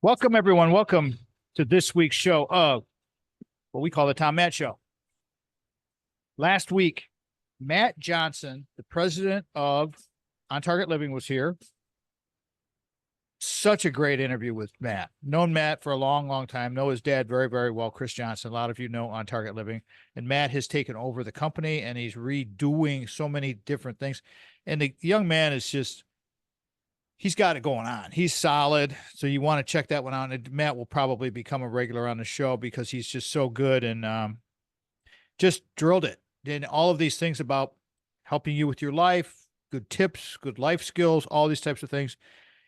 Welcome, everyone. Welcome to this week's show of what we call the Tom Matt Show. Last week, Matt Johnson, the president of On Target Living, was here. Such a great interview with Matt. Known Matt for a long, long time. Know his dad very, very well, Chris Johnson. A lot of you know On Target Living. And Matt has taken over the company, and he's redoing so many different things. And the young man is just, he's got it going on. He's solid. So you want to check that one out. And Matt will probably become a regular on the show because he's just so good and just drilled it. And all of these things about helping you with your life, good tips, good life skills, all these types of things.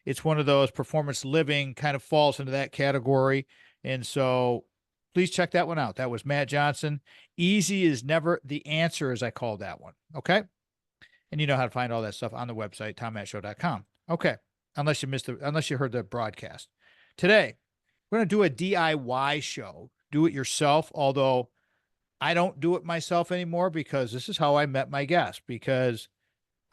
It's one of those performance living kind of falls into that category. And so please check that one out. That was Matt Johnson. Easy is never the answer, as I call that one. Okay. And you know how to find all that stuff on the website, tommattshow.com. Okay. Unless you heard the broadcast. Today, we're going to do a DIY show. Do it yourself. Although I don't do it myself anymore because this is how I met my guest, because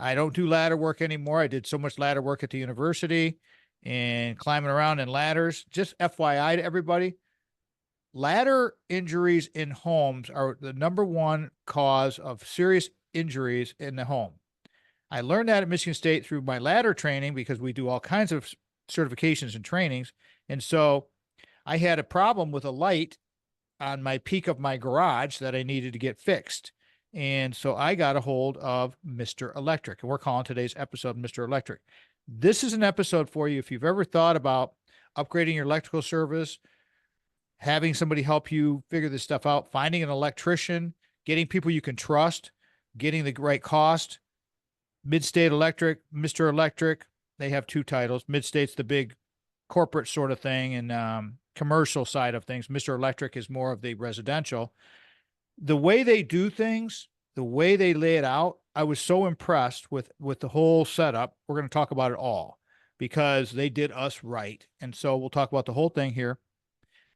I don't do ladder work anymore. I did so much ladder work at the university and climbing around in ladders. Just FYI to everybody, ladder injuries in homes are the number one cause of serious injuries in the home. I learned that at Michigan State through my ladder training because we do all kinds of certifications and trainings. And so I had a problem with a light on my peak of my garage that I needed to get fixed. And so I got a hold of Mr. Electric, and we're calling today's episode Mr. Electric. This is an episode for you if you've ever thought about upgrading your electrical service, having somebody help you figure this stuff out, finding an electrician, getting people you can trust, getting the right cost. Mid-State Electric, Mr. Electric, they have two titles. Mid-State's the big corporate sort of thing and commercial side of things. Mr. Electric is more of the residential. The way they do things, the way they lay it out, I was so impressed with the whole setup. We're going to talk about it all because they did us right. And so we'll talk about the whole thing here.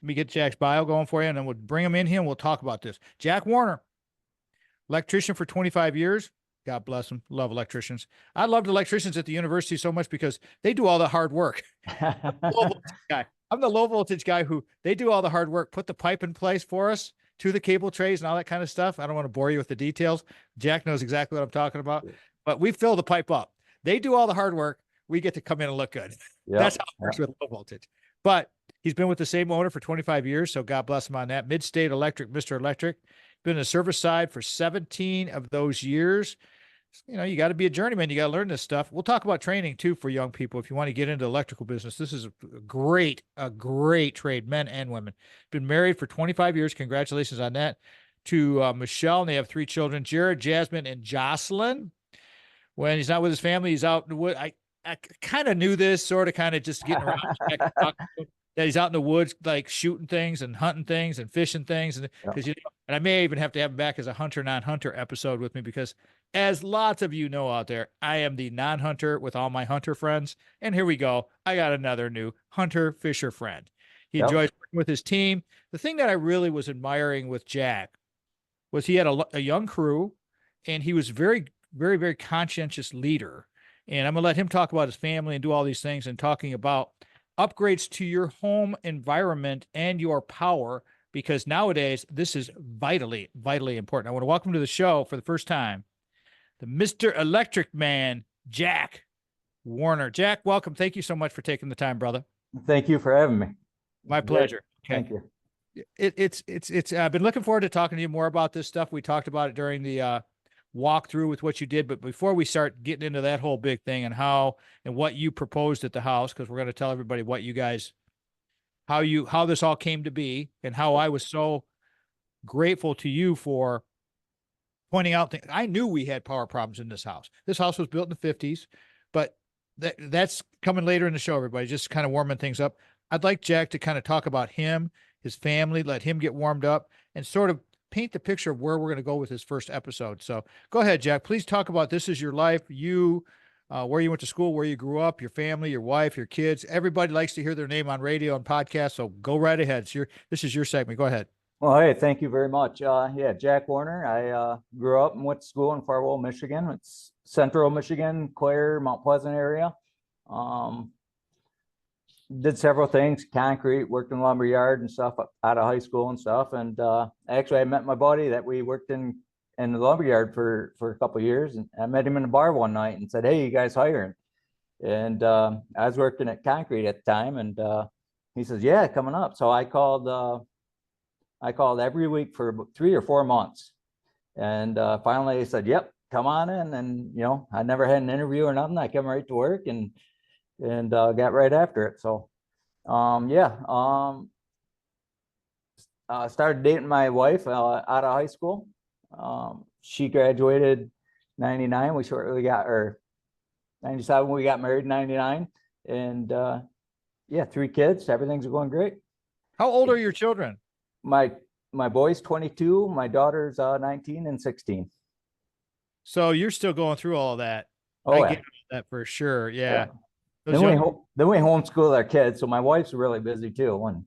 Let me get Jack's bio going for you, and then we'll bring him in here and we'll talk about this. Jack Warner, electrician for 25 years. God bless them. Love electricians. I loved electricians at the university so much because they do all the hard work. I'm the low voltage guy who they do all the hard work, put the pipe in place for us to the cable trays and all that kind of stuff. I don't want to bore you with the details. Jack knows exactly what I'm talking about, but we fill the pipe up. They do all the hard work. We get to come in and look good. Yep. That's how it works with low voltage. But he's been with the same owner for 25 years. So God bless him on that. Mid-State Electric, Mr. Electric. Been in the service side for 17 of those years. You know, you got to be a journeyman. You got to learn this stuff. We'll talk about training too for young people. If you want to get into the electrical business, this is a great trade, men and women. Been married for 25 years. Congratulations on that. To Michelle, and they have 3 children, Jared, Jasmine, and Jocelyn. When he's not with his family, he's out in the wood. I kind of knew this, sort of just getting around. That he's out in the woods, like shooting things and hunting things and fishing things. And because and I may even have to have him back as a hunter, non-hunter episode with me, because as lots of you know out there, I am the non-hunter with all my hunter friends. And here we go. I got another new hunter fisher friend. He enjoys working with his team. The thing that I really was admiring with Jack was he had a young crew, and he was very, very, very conscientious leader. And I'm going to let him talk about his family and do all these things and talking about upgrades to your home environment and your power, because nowadays this is vitally, vitally important. I want to welcome to the show for the first time, the Mr. Electric Man, Jack Warner. Jack, welcome. Thank you so much for taking the time, brother. Thank you for having me. My pleasure. Okay. Thank you. It's I've been looking forward to talking to you more about this stuff. We talked about it during the walk through with what you did, but before we start getting into that whole big thing and how and what you proposed at the house, because we're going to tell everybody what you guys, how this all came to be, and how I was so grateful to you for pointing out things. I knew we had power problems in this house. This house was built in the 50s, but that's coming later in the show, everybody, just kind of warming things up. I'd like Jack to kind of talk about him, his family, let him get warmed up, and sort of paint the picture of where we're going to go with this first episode. So go ahead, Jack. Please talk about this is your life, you, where you went to school, where you grew up, your family, your wife, your kids. Everybody likes to hear their name on radio and podcasts, so go right ahead. This is your segment. Go ahead. Well, hey, thank you very much. Jack Warner. I grew up and went to school in Farwell, Michigan. It's central Michigan, Clare, Mount Pleasant area. did several things, concrete, worked in lumber yard and stuff out of high school and stuff. And actually I met my buddy that we worked in the lumber yard for a couple of years. And I met him in the bar one night and said, "Hey, you guys hiring?" And I was working at concrete at the time. And he says, "Yeah, coming up." So I called every week for about 3 or 4 months. And finally they said, "Yep, come on in." And, I never had an interview or nothing. I came right to work and got right after it. So, yeah, started dating my wife out of high school. She graduated 99. We shortly got, or 97, we got married in 99. And yeah, 3 kids. Everything's going great. How old are your children? My my boy's 22. My daughter's 19 and 16. So you're still going through all that. Oh, I yeah. get that for sure. Yeah. Yeah. Those Then we homeschool our kids. So my wife's really busy too. And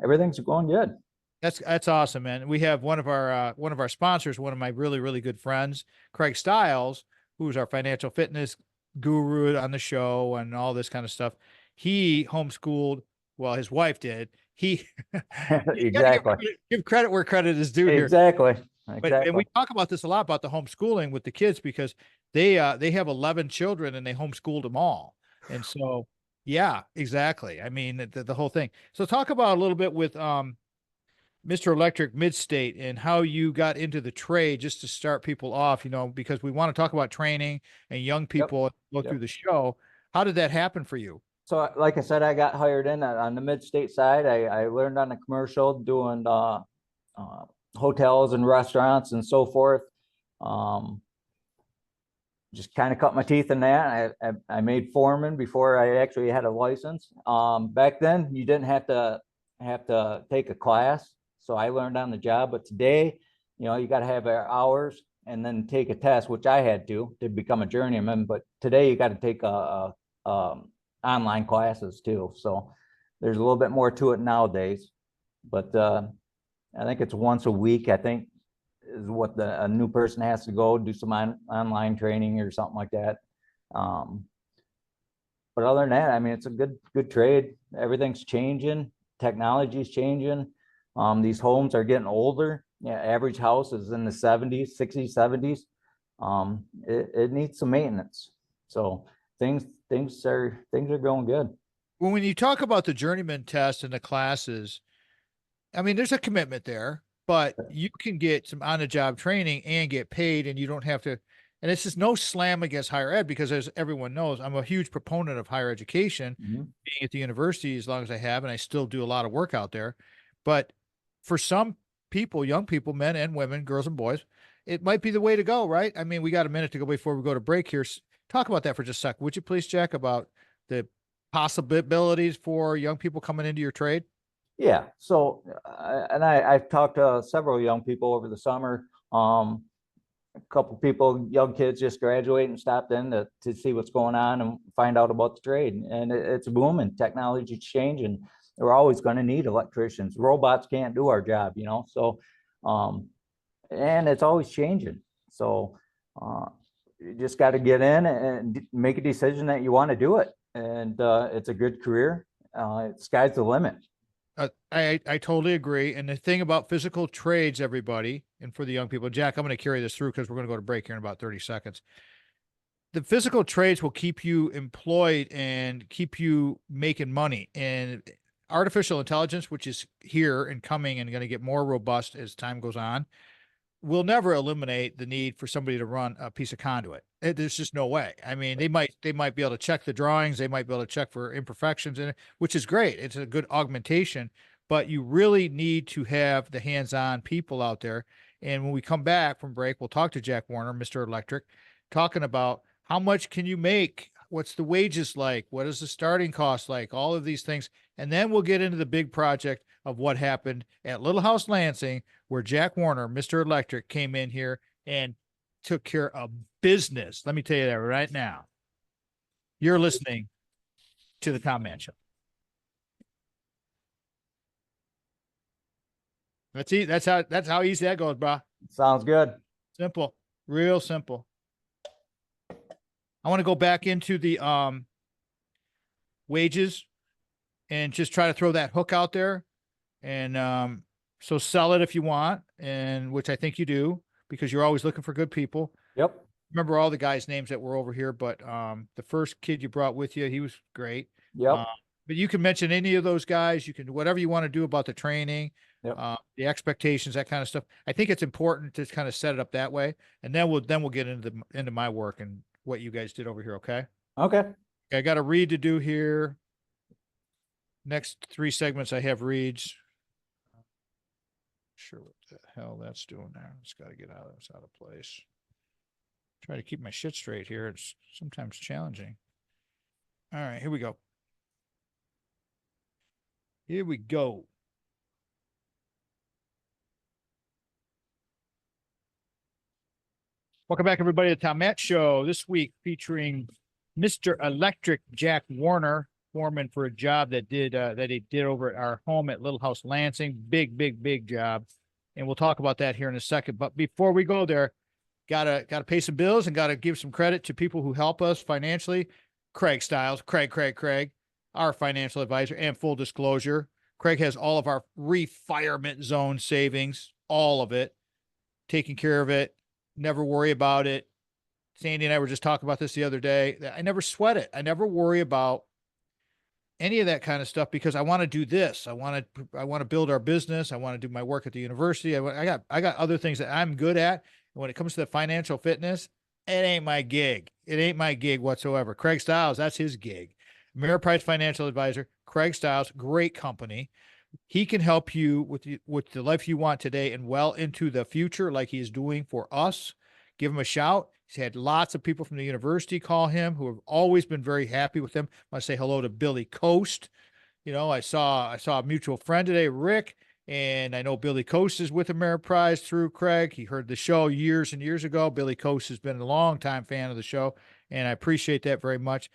everything's going good. That's awesome, man. We have one of our sponsors, one of my really, really good friends, Craig Stiles, who's our financial fitness guru on the show and all this kind of stuff. He homeschooled, well, his wife did. He you gotta Exactly. give credit where credit is due here. Exactly. But and we Exactly. talk about this a lot about the homeschooling with the kids because they have 11 children and they homeschooled them all. And so yeah, exactly. I mean the whole thing. So talk about a little bit with Mr. Electric Midstate and how you got into the trade just to start people off, because we want to talk about training and young Yep. people go through Yep. the show. How did that happen for you? So like I said, I got hired in on the mid-state side. I learned on the commercial doing hotels and restaurants and so forth. Um, just kind of cut my teeth in that. I made foreman before I actually had a license. Back then you didn't have to take a class. So I learned on the job, but today, you got to have hours and then take a test, which I had to become a journeyman. But today you got to take online classes too. So there's a little bit more to it nowadays, but I think it's once a week, I think is what a new person has to go do some online training or something like that. But other than that, I mean, it's a good trade. Everything's changing. Technology's changing. These homes are getting older. Yeah, average house is in the 70s, 60s, 70s. It needs some maintenance. So things are going good. Well, when you talk about the journeyman test and the classes, I mean, there's a commitment there, but you can get some on-the-job training and get paid, and you don't have to. And it's just no slam against higher ed because, as everyone knows, I'm a huge proponent of higher education, being at the university as long as I have, and I still do a lot of work out there. But for some people, young people, men and women, girls and boys, it might be the way to go, right? I mean, we got a minute to go before we go to break here. Talk about that for just a sec. Would you please, Jack, about the possibilities for young people coming into your trade? Yeah. So, and I've talked to several young people over the summer. A couple people, young kids just graduated and stopped in to see what's going on and find out about the trade. And it's booming. Technology's changing. We're always going to need electricians. Robots can't do our job, So, and it's always changing. So, you just got to get in and make a decision that you want to do it. And it's a good career. Sky's the limit. I totally agree. And the thing about physical trades, everybody, and for the young people, Jack, I'm going to carry this through because we're going to go to break here in about 30 seconds. The physical trades will keep you employed and keep you making money. And artificial intelligence, which is here and coming and going to get more robust as time goes on, will never eliminate the need for somebody to run a piece of conduit. There's just no way. I mean, they might be able to check the drawings. They might be able to check for imperfections in it, which is great. It's a good augmentation, but you really need to have the hands-on people out there. And when we come back from break, we'll talk to Jack Warner, Mr. Electric, talking about how much can you make? What's the wages like? What is the starting cost like? All of these things. And then we'll get into the big project of what happened at Little House Lansing, where Jack Warner, Mr. Electric, came in here and took care of business. Let me tell you that right now. You're listening to the Tom Man Show. That's how easy that goes, bro. Sounds good. Simple, real simple. I want to go back into the wages and just try to throw that hook out there. And so sell it if you want, and which I think you do, because you're always looking for good people. Yep. Remember all the guys' names that were over here, but the first kid you brought with you, he was great. Yep. But you can mention any of those guys. You can do whatever you want to do about the training, Yep. the expectations, that kind of stuff. I think it's important to kind of set it up that way, and then we'll get into my work and what you guys did over here. Okay. Okay. I got a read to do here. Next 3 segments I have reads. Sure what the hell that's doing there. It's got to get out. It's out of place. Try to keep my shit straight here. It's sometimes challenging. All right, here we go. Here we go. Welcome back, everybody, to the Tom Matt Show. This week featuring Mr. Electric Jack Warner, foreman for a job that he did over at our home at LilHouseLansing. Big job. And we'll talk about that here in a second. But before we go there, gotta pay some bills and gotta give some credit to people who help us financially. Craig Stiles, Craig, our financial advisor. And full disclosure, Craig has all of our retirement zone savings, all of it, taking care of it. Never worry about it. Sandy and I were just talking about this the other day. I never sweat it. I never worry about any of that kind of stuff because I want to do this. I want to build our business. I want to do my work at the university. I got other things that I'm good at. And when it comes to the financial fitness, it ain't my gig. It ain't my gig whatsoever. Craig Stiles, that's his gig. Ameriprise Financial Advisor, Craig Stiles, great company. He can help you with the life you want today and well into the future, like he's doing for us. Give him a shout. He's had lots of people from the university call him who have always been very happy with him. I want to say hello to Billy Coast. You know, I saw a mutual friend today, Rick, and I know Billy Coast is with Ameriprise through Craig. He heard the show years and years ago. Billy Coast has been a long-time fan of the show, and I appreciate that very much.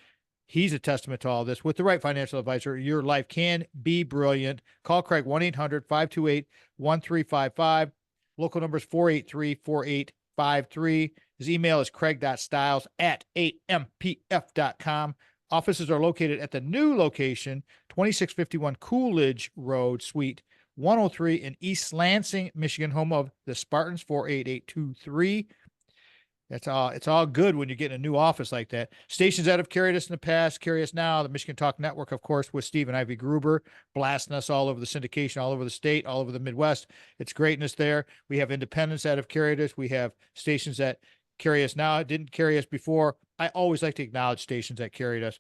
He's a testament to all this. With the right financial advisor, your life can be brilliant. Call Craig 1-800-528-1355. Local number is 483-4853. His email is craig.stiles@ampf.com. Offices are located at the new location, 2651 Coolidge Road, Suite 103 in East Lansing, Michigan, home of the Spartans, 48823. It's all good when you get in a new office like that. Stations that have carried us in the past, carry us now. The Michigan Talk Network, of course, with Steve and Ivy Gruber, blasting us all over the syndication, all over the state, all over the Midwest. It's greatness there. We have independents that have carried us. We have stations that carry us now. It didn't carry us before. I always like to acknowledge stations that carried us.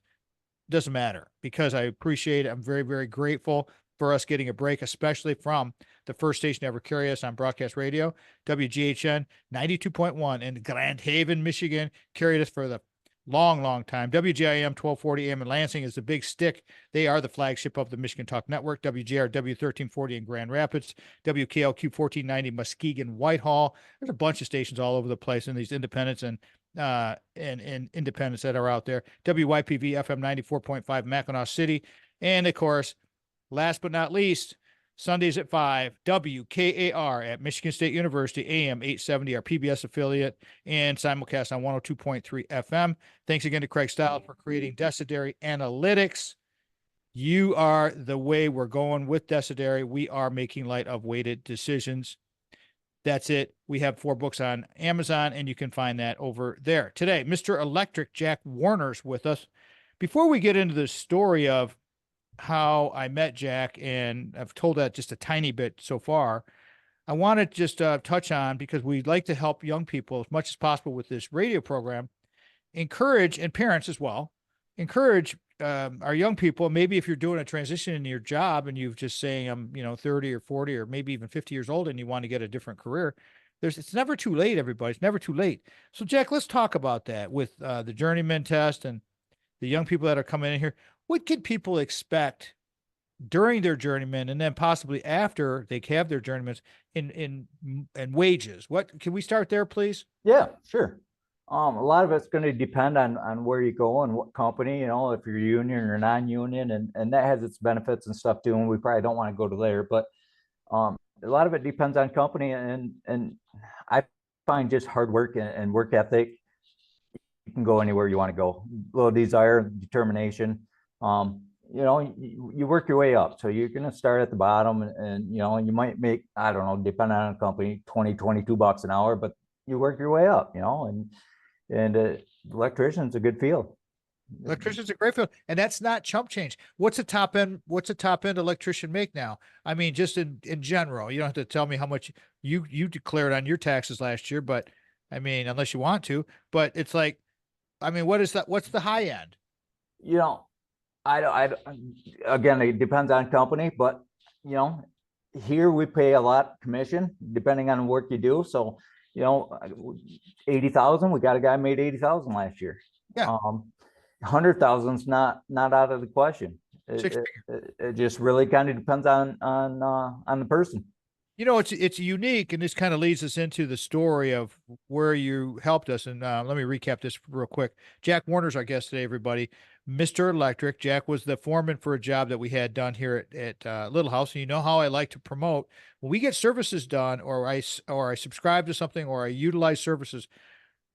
Doesn't matter because I appreciate it. I'm very, very grateful for us getting a break, especially from the first station to ever carry us on broadcast radio, WGHN 92.1 in Grand Haven, Michigan, carried us for the long time. WGIM 1240 AM in Lansing is the big stick. They are the flagship of the Michigan Talk Network. WJRW 1340 in Grand Rapids, WKLQ 1490 Muskegon, Whitehall. There's a bunch of stations all over the place in these independents and independents that are out there. WYPV FM 94.5 Mackinac City. And of course, last but not least, Sundays at 5, WKAR at Michigan State University, AM 870, our PBS affiliate, and simulcast on 102.3 FM. Thanks again to Craig Stiles for creating Desideri Analytics. You are the way we're going with Desideri. We are making light of weighted decisions. That's it. We have 4 books on Amazon, and you can find that over there. Today, Mr. Electric Jack Warner's with us. Before we get into the story of how I met Jack, and I've told that just a tiny bit so far, I want to just touch on, because we'd like to help young people as much as possible with this radio program, encourage, and parents as well, encourage our young people. Maybe if you're doing a transition in your job and you've just saying I'm 30 or 40 or maybe even 50 years old and you want to get a different career, it's never too late, everybody. It's never too late. So Jack, let's talk about that with the journeyman test and the young people that are coming in here. What can people expect during their journeyman and then possibly after they have their journeymans in wages? What can we start there, please? Yeah, sure. A lot of it's going to depend on where you go and what company, if you're union or non-union, and that has its benefits and stuff too. And we probably don't want to go to there, but a lot of it depends on company, and I find just hard work and work ethic. You can go anywhere you want to go. A little desire, determination. you know, you work your way up. So you're going to start at the bottom and, you know, you might make, I don't know, depending on the company, 20, $22 an hour, but you work your way up, you know, and electrician's a good field. Electrician's a great field, and that's not chump change. What's a top end electrician make now? I mean, just in general. You don't have to tell me how much you declared on your taxes last year, but I mean, unless you want to, but it's like, I mean, what is that? What's the high end? You know, again, it depends on company, but you know, here we pay a lot commission depending on the work you do. So, you know, 80,000, we got a guy made 80,000 last year. Yeah. 100,000 is not out of the question. Six It just really kind of depends on the person. You know, it's unique, and this kind of leads us into the story of where you helped us. And let me recap this real quick. Jack Warner's our guest today, everybody. Mr. Electric. Jack was the foreman for a job that we had done here at Little House. And you know how I like to promote when we get services done, or I subscribe to something, or I utilize services,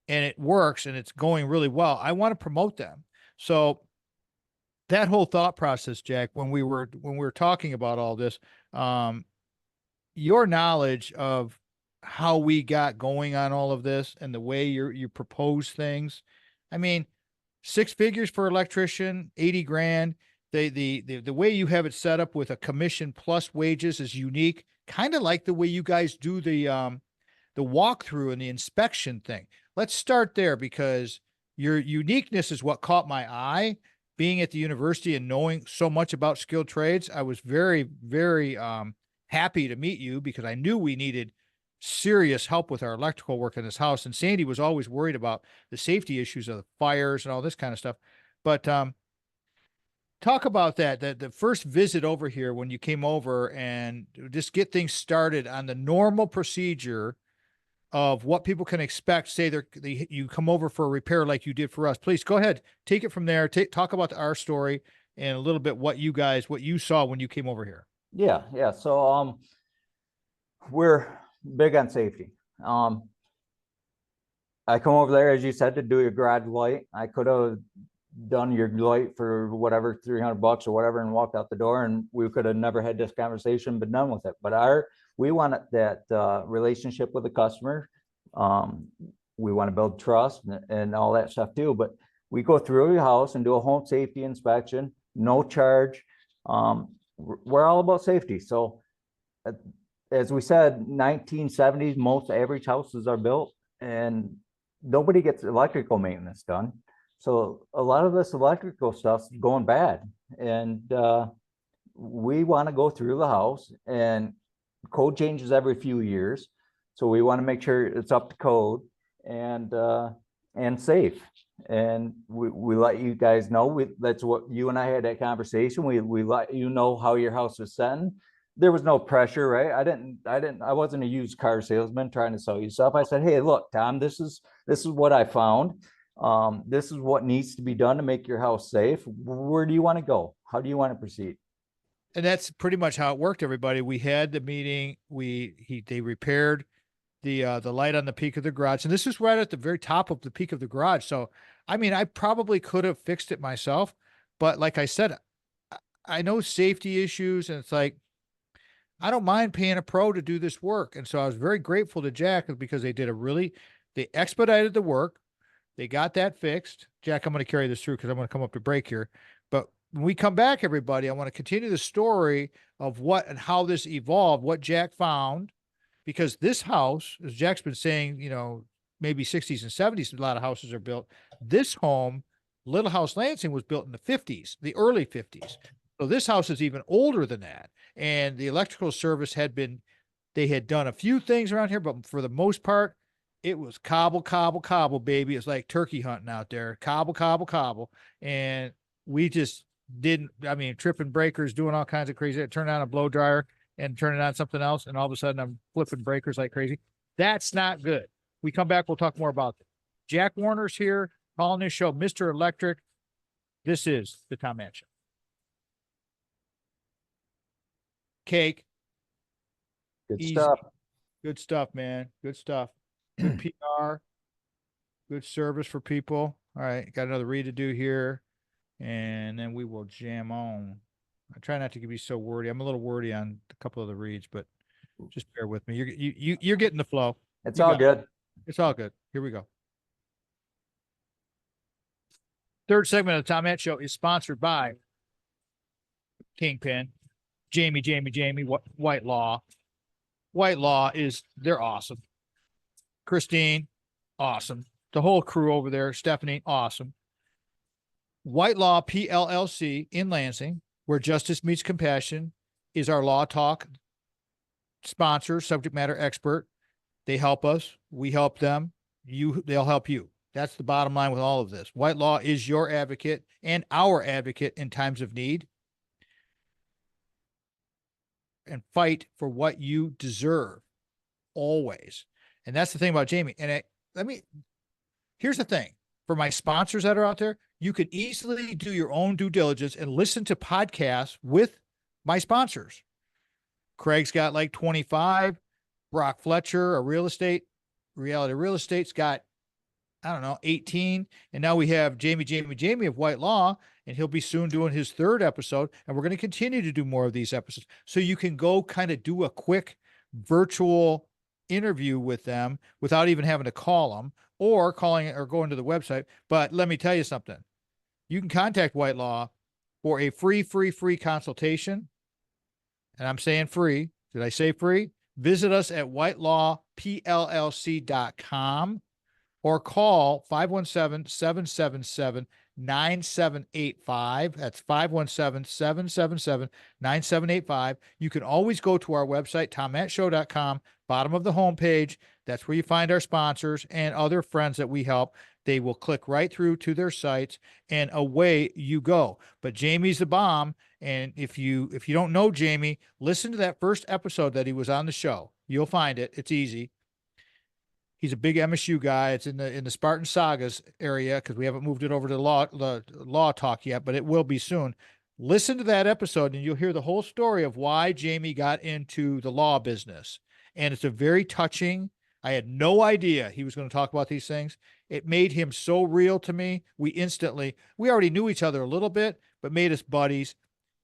and it works and it's going really well. I want to promote them. So that whole thought process, Jack, when we were talking about all this, your knowledge of how we got going on all of this and the way you propose things. I mean, six figures for electrician, 80 grand. The way you have it set up with a commission plus wages is unique, kind of like the way you guys do the walkthrough and the inspection thing. Let's start there, because your uniqueness is what caught my eye. Being at the university and knowing so much about skilled trades, I was very, very happy to meet you, because I knew we needed serious help with our electrical work in this house. And Sandy was always worried about the safety issues of the fires and all this kind of stuff. But talk about that the first visit over here, when you came over, and just get things started on the normal procedure of what people can expect. Say you come over for a repair like you did for us. Please go ahead, take it from there. Talk about our story and a little bit what you saw when you came over here. Yeah. So we're big on safety. I come over there, as you said, to do your garage light. I could have done your light for whatever, $300 or whatever, and walked out the door, and we could have never had this conversation, been done with it. But we want that relationship with the customer. We want to build trust and all that stuff too. But we go through your house and do a home safety inspection, no charge. We're all about safety. So as we said, 1970s, most average houses are built, and nobody gets electrical maintenance done. So a lot of this electrical stuff's going bad, and we want to go through the house, and code changes every few years. So we want to make sure it's up to code and safe. And we let you guys know. That's what you and I had that conversation. We let you know how your house was setting. There was no pressure, right? I wasn't a used car salesman trying to sell you stuff. I said, hey, look, Tom, this is what I found. This is what needs to be done to make your house safe. Where do you want to go? How do you want to proceed? And that's pretty much how it worked, everybody. We had the meeting. They repaired the light on the peak of the garage, and this is right at the very top of the peak of the garage. So, I mean, I probably could have fixed it myself, but like I said, I know safety issues, and it's like, I don't mind paying a pro to do this work. And so I was very grateful to Jack, because they expedited the work. They got that fixed. Jack, I'm going to carry this through because I'm going to come up to break here. But when we come back, everybody, I want to continue the story of what and how this evolved, what Jack found, because this house, as Jack's been saying, maybe 60s and 70s, a lot of houses are built. This home, Little House Lansing, was built in the 50s, the early 50s. So this house is even older than that. And the electrical service they had done a few things around here, but for the most part, it was cobble, cobble, cobble, baby. It's like turkey hunting out there. Cobble, cobble, cobble. And we just tripping breakers, doing all kinds of crazy. Turn on a blow dryer and turn it on something else. And all of a sudden I'm flipping breakers like crazy. That's not good. We come back, we'll talk more about that. Jack Warner's here, calling this show Mr. Electric. This is the Tom Mann Show. Cake. Good Easy. stuff. Good stuff, man. Good stuff. Good PR. Good service for people. All right. Got another read to do here. and then we will jam on. I try not to be so wordy. I'm a little wordy on a couple of the reads, but just bear with me. You're getting the flow. It's You all got it. good. It's all good. Here we go. Third segment of the Tom Matt Show is sponsored by Kingpin, Jamie, White Law. White Law they're awesome. Christine, awesome. The whole crew over there, Stephanie, awesome. White Law PLLC in Lansing, where justice meets compassion, is our law talk sponsor, subject matter expert. They help us. We help them. They'll help you. That's the bottom line with all of this. White Law is your advocate and our advocate in times of need. And fight for what you deserve always. And that's the thing about Jamie. And here's the thing for my sponsors that are out there, you could easily do your own due diligence and listen to podcasts with my sponsors. Craig's got like 25. Brock Fletcher, reality real estate's got, I don't know, 18. And now we have Jamie of White Law, and he'll be soon doing his third episode. And we're going to continue to do more of these episodes. So you can go kind of do a quick virtual interview with them without even having to call them or calling or going to the website. But let me tell you something. You can contact White Law for a free consultation. And I'm saying free. Did I say free? Visit us at whitelawpllc.com or call 517-777-9785. That's 517-777-9785. You can always go to our website, tommattshow.com, bottom of the homepage. That's where you find our sponsors and other friends that we help. They will click right through to their sites and away you go. But Jamie's the bomb. And if you don't know Jamie, listen to that first episode that he was on the show. You'll find it. It's easy. He's a big MSU guy. It's in the Spartan Sagas area because we haven't moved it over to the law talk yet, but it will be soon. Listen to that episode and you'll hear the whole story of why Jamie got into the law business. And it's a very touching. I had no idea he was going to talk about these things. It made him so real to me. We already knew each other a little bit, but made us buddies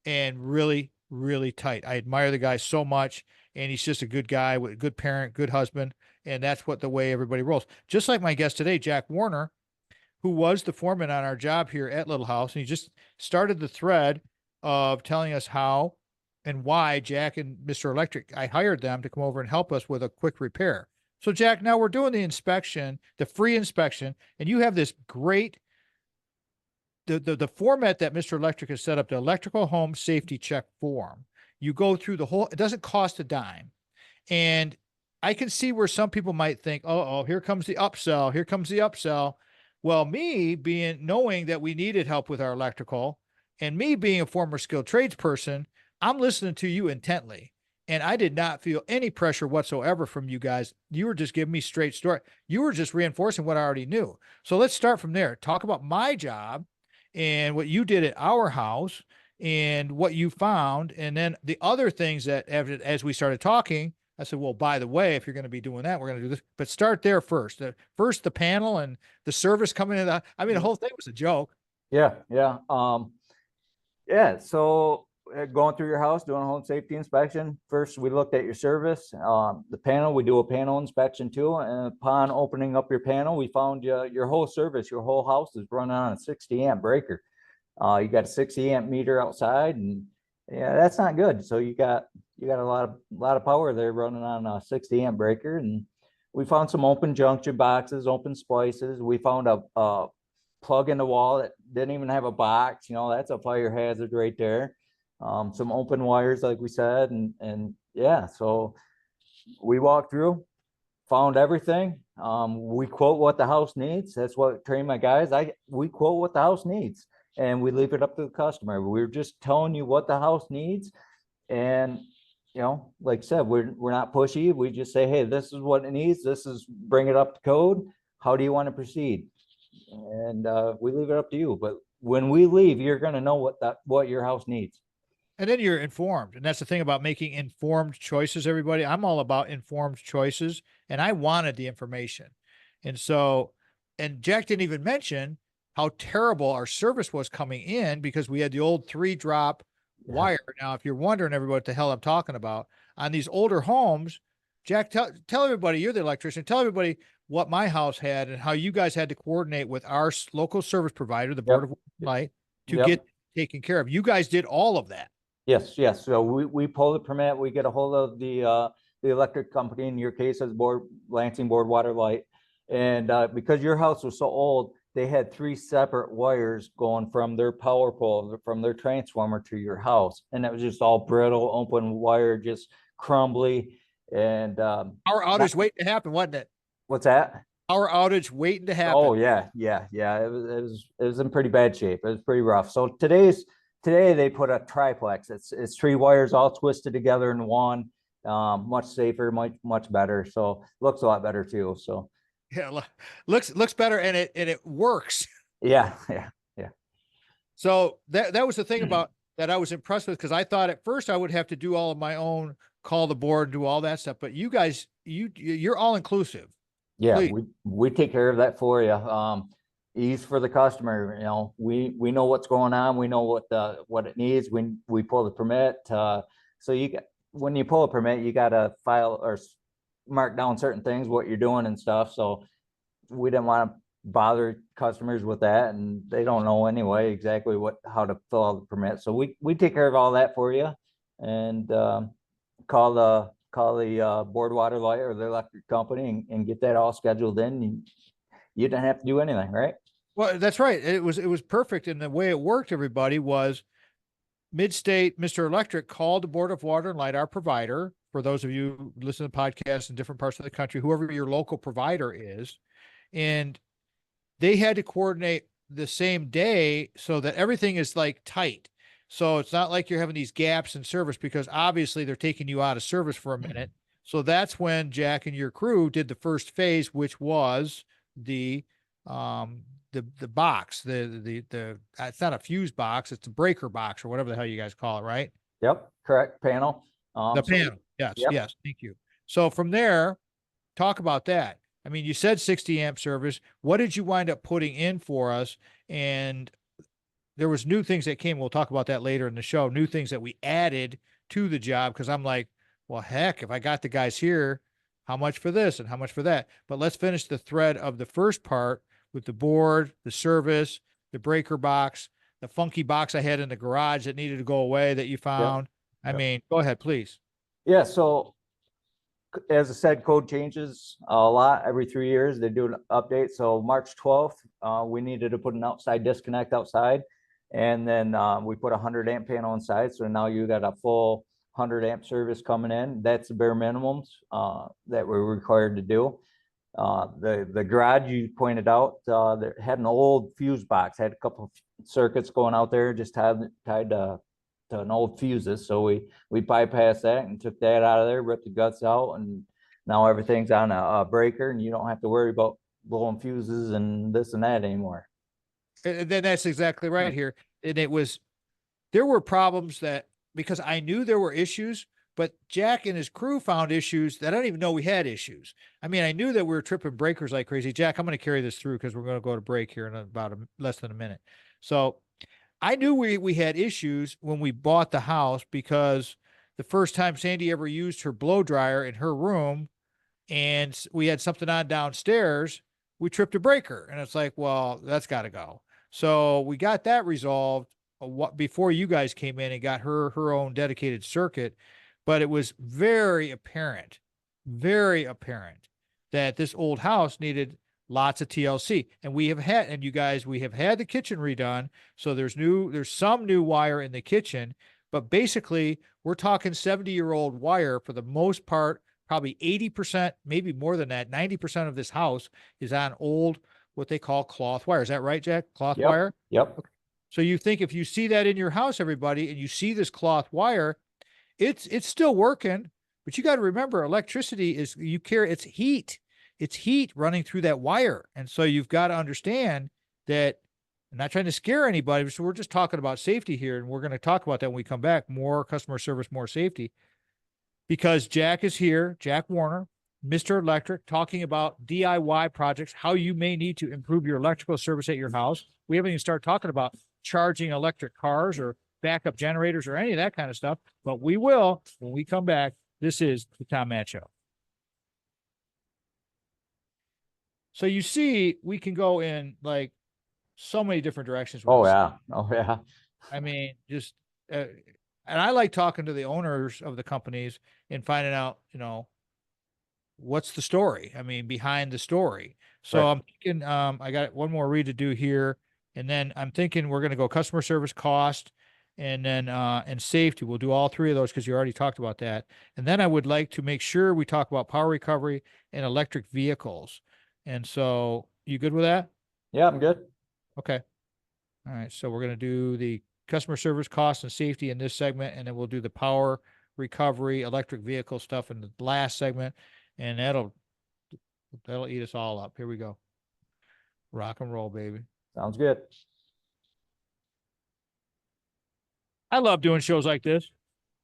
and really, really tight. I admire the guy so much. And he's just a good guy, with a good parent, good husband. And that's the way everybody rolls. Just like my guest today, Jack Warner, who was the foreman on our job here at Little House. And he just started the thread of telling us how and why Jack and Mr. Electric, I hired them to come over and help us with a quick repair. So Jack, now we're doing the inspection, the free inspection, and you have this great, the format that Mr. Electric has set up, the electrical home safety check form. You go through the whole, it doesn't cost a dime. And I can see where some people might think, oh, here comes the upsell. Here comes the upsell. Well, knowing that we needed help with our electrical and me being a former skilled tradesperson, I'm listening to you intently. And I did not feel any pressure whatsoever from you guys. You were just giving me straight story. You were just reinforcing what I already knew. So let's start from there. Talk about my job and what you did at our house and what you found. And then the other things that as we started talking, I said, well, by the way, if you're going to be doing that, we're going to do this, but start there first. First, the panel and the service coming in. The whole thing was a joke. Yeah. So going through your house, doing a home safety inspection. First, we looked at your service. The panel, we do a panel inspection too. And upon opening up your panel, we found your whole service, your whole house is running on a 60 amp breaker. You got a 60 amp meter outside, and yeah, that's not good. So you got a lot of power there running on a 60 amp breaker. And we found some open junction boxes, open splices. We found a plug in the wall that didn't even have a box. That's a fire hazard right there. Some open wires, like we said, and yeah, so we walked through, found everything. We quote what the house needs. That's what I train my guys. We quote what the house needs, and we leave it up to the customer. We're just telling you what the house needs, and like I said, we're not pushy. We just say, hey, this is what it needs. Bring it up to code. How do you want to proceed? And we leave it up to you. But when we leave, you're going to know what your house needs. And then you're informed. And that's the thing about making informed choices, everybody. I'm all about informed choices, and I wanted the information. And Jack didn't even mention how terrible our service was coming in because we had the old 3-drop wire. Now, if you're wondering everybody what the hell I'm talking about, on these older homes, Jack, tell everybody, you're the electrician, tell everybody what my house had and how you guys had to coordinate with our local service provider, the Board Yep. of Light, to Yep. get taken care of. You guys did all of that. Yes, yes. So we pull the permit, we get a hold of the electric company, in your case, as Lansing Board Water Light. And because your house was so old, they had 3 separate wires going from their power pole, from their transformer to your house. And it was just all brittle, open wire, just crumbly. And Our outage waiting to happen, wasn't it? what's that? Our outage waiting to happen. Oh yeah, yeah, yeah. It was in pretty bad shape. It was pretty rough. So today they put a triplex. It's 3 wires all twisted together in one. Much safer, much better. So looks a lot better too. So Yeah, looks better, and it works. yeah, yeah, yeah. So that was the thing about that I was impressed with, because I thought at first I would have to do all of my own, call the board, do all that stuff. But you guys, you're all inclusive. Yeah, Please. we take care of that for you. Ease for the customer. We know what's going on. We know what it needs. When we pull the permit, so when you pull a permit, you got to file or mark down certain things, what you're doing and stuff. So we didn't want to bother customers with that, and they don't know anyway exactly how to fill out the permit. So we take care of all that for you, and call the board water light or the electric company and get that all scheduled in. You didn't have to do anything, right? Well, that's right. It was perfect. And the way it worked, everybody, was Mid-State, Mr. Electric called the Board of Water and Light, our provider. For those of you who listen to podcasts in different parts of the country, whoever your local provider is, and they had to coordinate the same day so that everything is like tight. So it's not like you're having these gaps in service, because obviously they're taking you out of service for a minute. So that's when Jack and your crew did the first phase, which was the box, the it's not a fuse box, it's a breaker box or whatever the hell you guys call it, right? Yep, correct. Panel. The panel. Yes, yep. yes, thank you. So from there, talk about that. I mean, you said 60 amp service. What did you wind up putting in for us? And there was new things that came. We'll talk about that later in the show. New things that we added to the job, because I'm like, well, heck, if I got the guys here, how much for this and how much for that? But let's finish the thread of the first part with the board, the service, the breaker box, the funky box I had in the garage that needed to go away that you found. Yep. I mean, go ahead, please. Yeah. So as I said, code changes a lot every 3 years. They do an update. So March 12th, we needed to put an outside disconnect outside. And then we put a 100 amp panel inside. So now you got a full 100 amp service coming in. That's the bare minimums that we're required to do. The garage you pointed out that had an old fuse box, had a couple of circuits going out there, just tied to an old fuses. So we bypassed that and took that out of there, ripped the guts out, and now everything's on a breaker, and you don't have to worry about blowing fuses and this and that anymore. And then that's exactly right here. And there were problems that, because I knew there were issues, but Jack and his crew found issues that I didn't even know we had issues. I mean, I knew that we were tripping breakers like crazy. Jack, I'm going to carry this through because we're going to go to break here in about less than a minute. So I knew we had issues when we bought the house, because the first time Sandy ever used her blow dryer in her room and we had something on downstairs, we tripped a breaker. And it's like, well, that's got to go. So we got that resolved before you guys came in and got her own dedicated circuit. But it was very apparent that this old house needed lots of TLC. And we have had the kitchen redone. So there's some new wire in the kitchen, but basically we're talking 70-year-old wire for the most part. Probably 80%, maybe more than that, 90% of this house is on old, what they call cloth wire. Is that right, Jack? Cloth wire? Yep. Okay. So you think if you see that in your house, everybody, and you see this cloth wire, it's still working, but you got to remember, electricity is, it's heat running through that wire. And so you've got to understand that. I'm not trying to scare anybody, so we're just talking about safety here. And we're going to talk about that when we come back. More customer service, more safety, because Jack is here, Jack Warner, Mr. Electric, talking about DIY projects, how you may need to improve your electrical service at your house. We haven't even started talking about charging electric cars or backup generators or any of that kind of stuff, but we will when we come back. This is the Tom Matt Show. So you see, we can go in like so many different directions. With Oh this. yeah. Oh yeah. I mean, just, and I like talking to the owners of the companies and finding out, what's the story? I mean, behind the story. So Right. I'm thinking, I got one more read to do here. And then I'm thinking we're going to go customer service, cost, and then, and safety. We'll do all three of those because you already talked about that. And then I would like to make sure we talk about power recovery and electric vehicles. And so you good with that? Yeah, I'm good. Okay. All right. So we're going to do the customer service, cost, and safety in this segment, and then we'll do the power recovery, electric vehicle stuff in the last segment, and that'll eat us all up. Here we go. Rock and roll, baby. Sounds good. I love doing shows like this.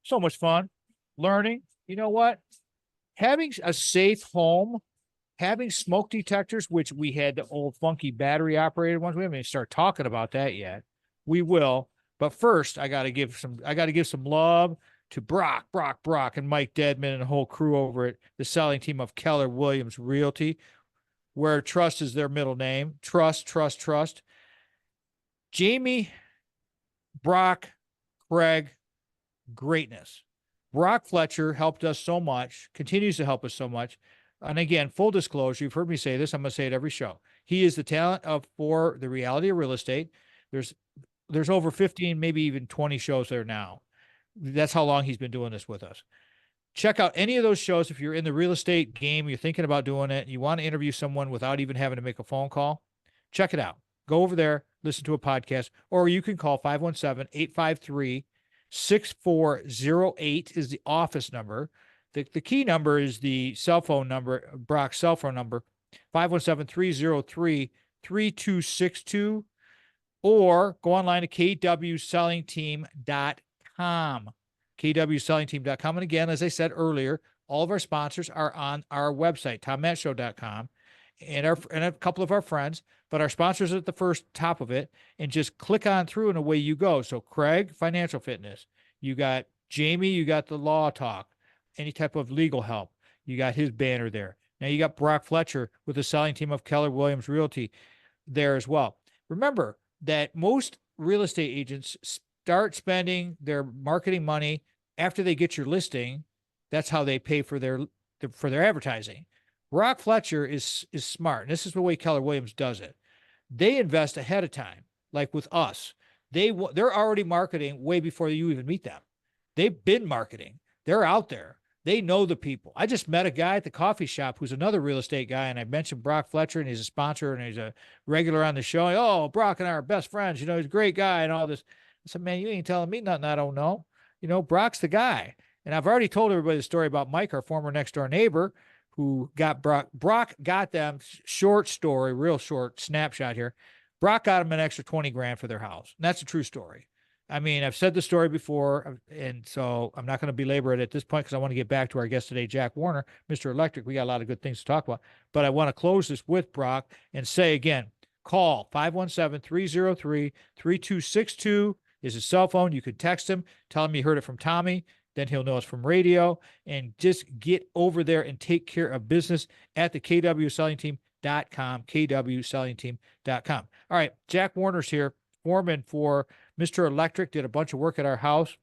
So much fun. Learning. You know what? Having a safe home, having smoke detectors, which we had the old funky battery operated ones. We haven't even started talking about that yet. We will. But first, I gotta give some love to Brock, and Mike Deadman and the whole crew over at the selling team of Keller Williams Realty, where trust is their middle name. Trust. Jamie, Brock, Craig, greatness. Brock Fletcher helped us so much, continues to help us so much. And again, full disclosure, you've heard me say this. I'm going to say it every show. He is the talent for the reality of real estate. There's over 15, maybe even 20 shows there now. That's how long he's been doing this with us. Check out any of those shows. If you're in the real estate game, you're thinking about doing it, you want to interview someone without even having to make a phone call, check it out. Go over there, listen to a podcast, or you can call 517-853-6408 is the office number. The key number is the cell phone number, Brock's cell phone number, 517-303-3262, or go online to kwsellingteam.com. kwsellingteam.com. And again, as I said earlier, all of our sponsors are on our website, tommattshow.com, and a couple of our friends, but our sponsors are at the first top of it, and just click on through and away you go. So Craig, financial fitness. You got Jamie, you got the law talk, any type of legal help. You got his banner there. Now you got Brock Fletcher with the selling team of Keller Williams Realty there as well. Remember that most real estate agents start spending their marketing money after they get your listing. That's how they pay for their advertising. Brock Fletcher is smart. And this is the way Keller Williams does it. They invest ahead of time, like with us. They're already marketing way before you even meet them. They've been marketing. They're out there. They know the people. I just met a guy at the coffee shop who's another real estate guy, and I mentioned Brock Fletcher, and he's a sponsor, and he's a regular on the show. Oh, Brock and I are best friends. He's a great guy and all this. I said, man, you ain't telling me nothing I don't know. Brock's the guy. And I've already told everybody the story about Mike, our former next door neighbor, who got Brock. Brock got them, short story, real short snapshot here. Brock got them an extra 20 grand for their house. And that's a true story. I mean, I've said the story before, and so I'm not going to belabor it at this point because I want to get back to our guest today, Jack Warner, Mr. Electric. We got a lot of good things to talk about, but I want to close this with Brock and say again, call 517-303-3262 is his cell phone. You could text him, tell him you heard it from Tommy. Then he'll know it's from radio, and just get over there and take care of business at the kwsellingteam.com, kwsellingteam.com. All right, Jack Warner's here, foreman for Mr. Electric, did a bunch of work at our house.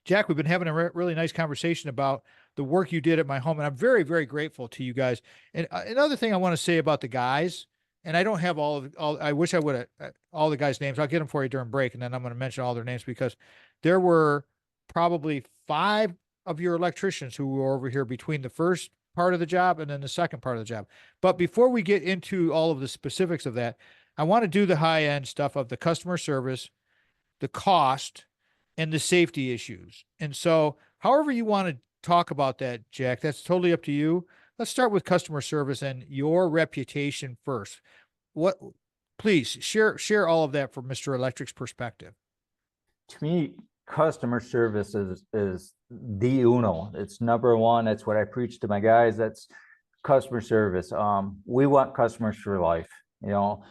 Jack, we've been having a really nice conversation about the work you did at my home, and I'm very, very grateful to you guys. And another thing I want to say about the guys, and I don't have I wish I would have all the guys' names. I'll get them for you during break, and then I'm going to mention all their names because there were probably 5 of your electricians who were over here between the first part of the job and then the second part of the job. But before we get into all of the specifics of that, I want to do the high-end stuff of the customer service, the cost, and the safety issues. And so however you want to talk about that, Jack, that's totally up to you. Let's start with customer service and your reputation first. Please share all of that from Mr. Electric's perspective. To me, customer service is the uno. It's number one. That's what I preach to my guys. That's customer service. We want customers for life. You know,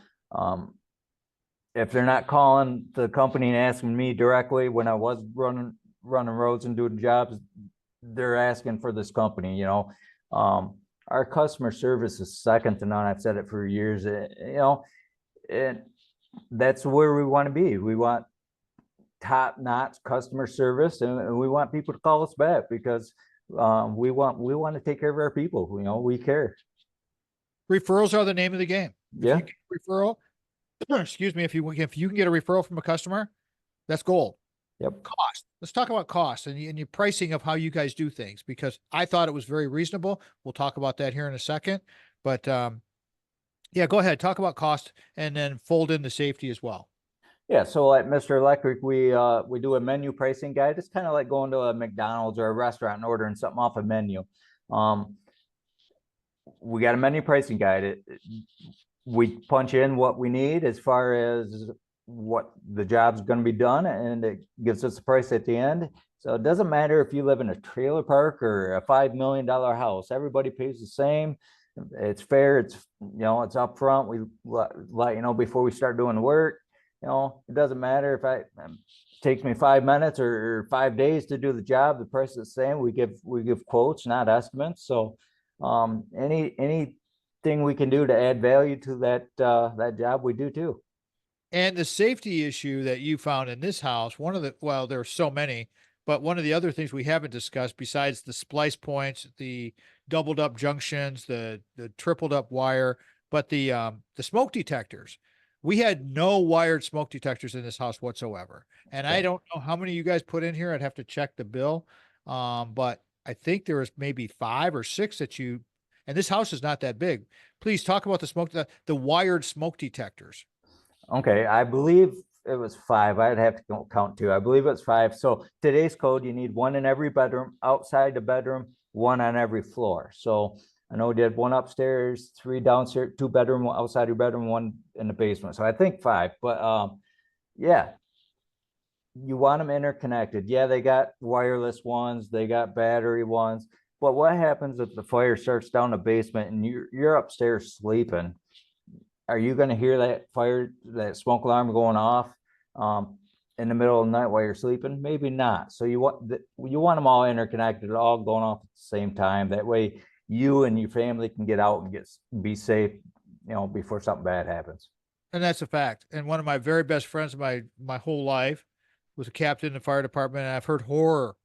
if they're not calling the company and asking me directly when I was running roads and doing jobs, they're asking for this company. You know, our customer service is second to none. I've said it for years. You know, and that's where we want to be. We want top-notch customer service, and we want people to call us back because we want to take care of our people. You know, we care. Referrals are the name of the game. Yeah. If you get a referral, excuse me, if you can get a referral from a customer, that's gold. Yep. Cost. Let's talk about cost and your pricing of how you guys do things, because I thought it was very reasonable. We'll talk about that here in a second, but yeah, go ahead. Talk about cost and then fold in the safety as well. Yeah, so at Mr. Electric, we do a menu pricing guide. It's kind of like going to a McDonald's or a restaurant and ordering something off a menu. We got a menu pricing guide. We punch in what we need as far as what the job's going to be done, and it gives us a price at the end. So it doesn't matter if you live in a trailer park or a $5 million house. Everybody pays the same. It's fair. It's, you know, it's upfront. We let you know before we start doing the work. You know, it doesn't matter if it takes me 5 minutes or 5 days to do the job. The price is the same. We give quotes, not estimates. So anything we can do to add value to that job, we do too. And the safety issue that you found in this house, well, there are so many, but one of the other things we haven't discussed, besides the splice points, the doubled up junctions, the tripled up wire, but the smoke detectors. We had no wired smoke detectors in this house whatsoever. And I don't know how many you guys put in here. I'd have to check the bill. But I think there was maybe 5 or 6 and this house is not that big. Please talk about the wired smoke detectors. Okay, I believe it was 5. I'd have to count 2. I believe it's 5. So today's code, you need 1 in every bedroom, outside the bedroom, 1 on every floor. So I know we did 1 upstairs, 3 downstairs, 2 bedroom, outside your bedroom, 1 in the basement. So I think 5, but yeah, you want them interconnected. Yeah, they got wireless ones, they got battery ones, but what happens if the fire starts down the basement and you're upstairs sleeping? Are you going to hear that smoke alarm going off in the middle of the night while you're sleeping? Maybe not. So you want them all interconnected, all going off at the same time. That way you and your family can get out and be safe, you know, before something bad happens. And that's a fact. And one of my very best friends of my whole life was a captain in the fire department. And I've heard horror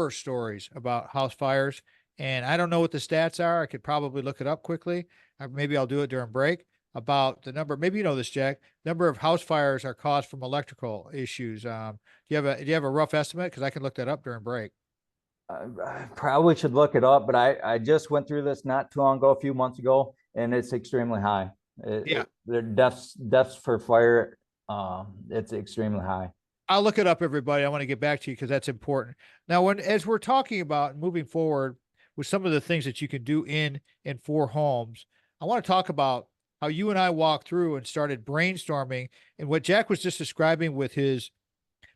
stories about house fires. And I don't know what the stats are. I could probably look it up quickly. Maybe I'll do it during break, about the number. Maybe you know this, Jack. Number of house fires are caused from electrical issues. Do you have a rough estimate? Because I can look that up during break. I probably should look it up, but I just went through this not too long ago, a few months ago, and it's extremely high. The deaths for fire, it's extremely high. I'll look it up, everybody. I want to get back to you because that's important. Now, as we're talking about moving forward with some of the things that you can do in and for homes, I want to talk about how you and I walked through and started brainstorming, and what Jack was just describing with his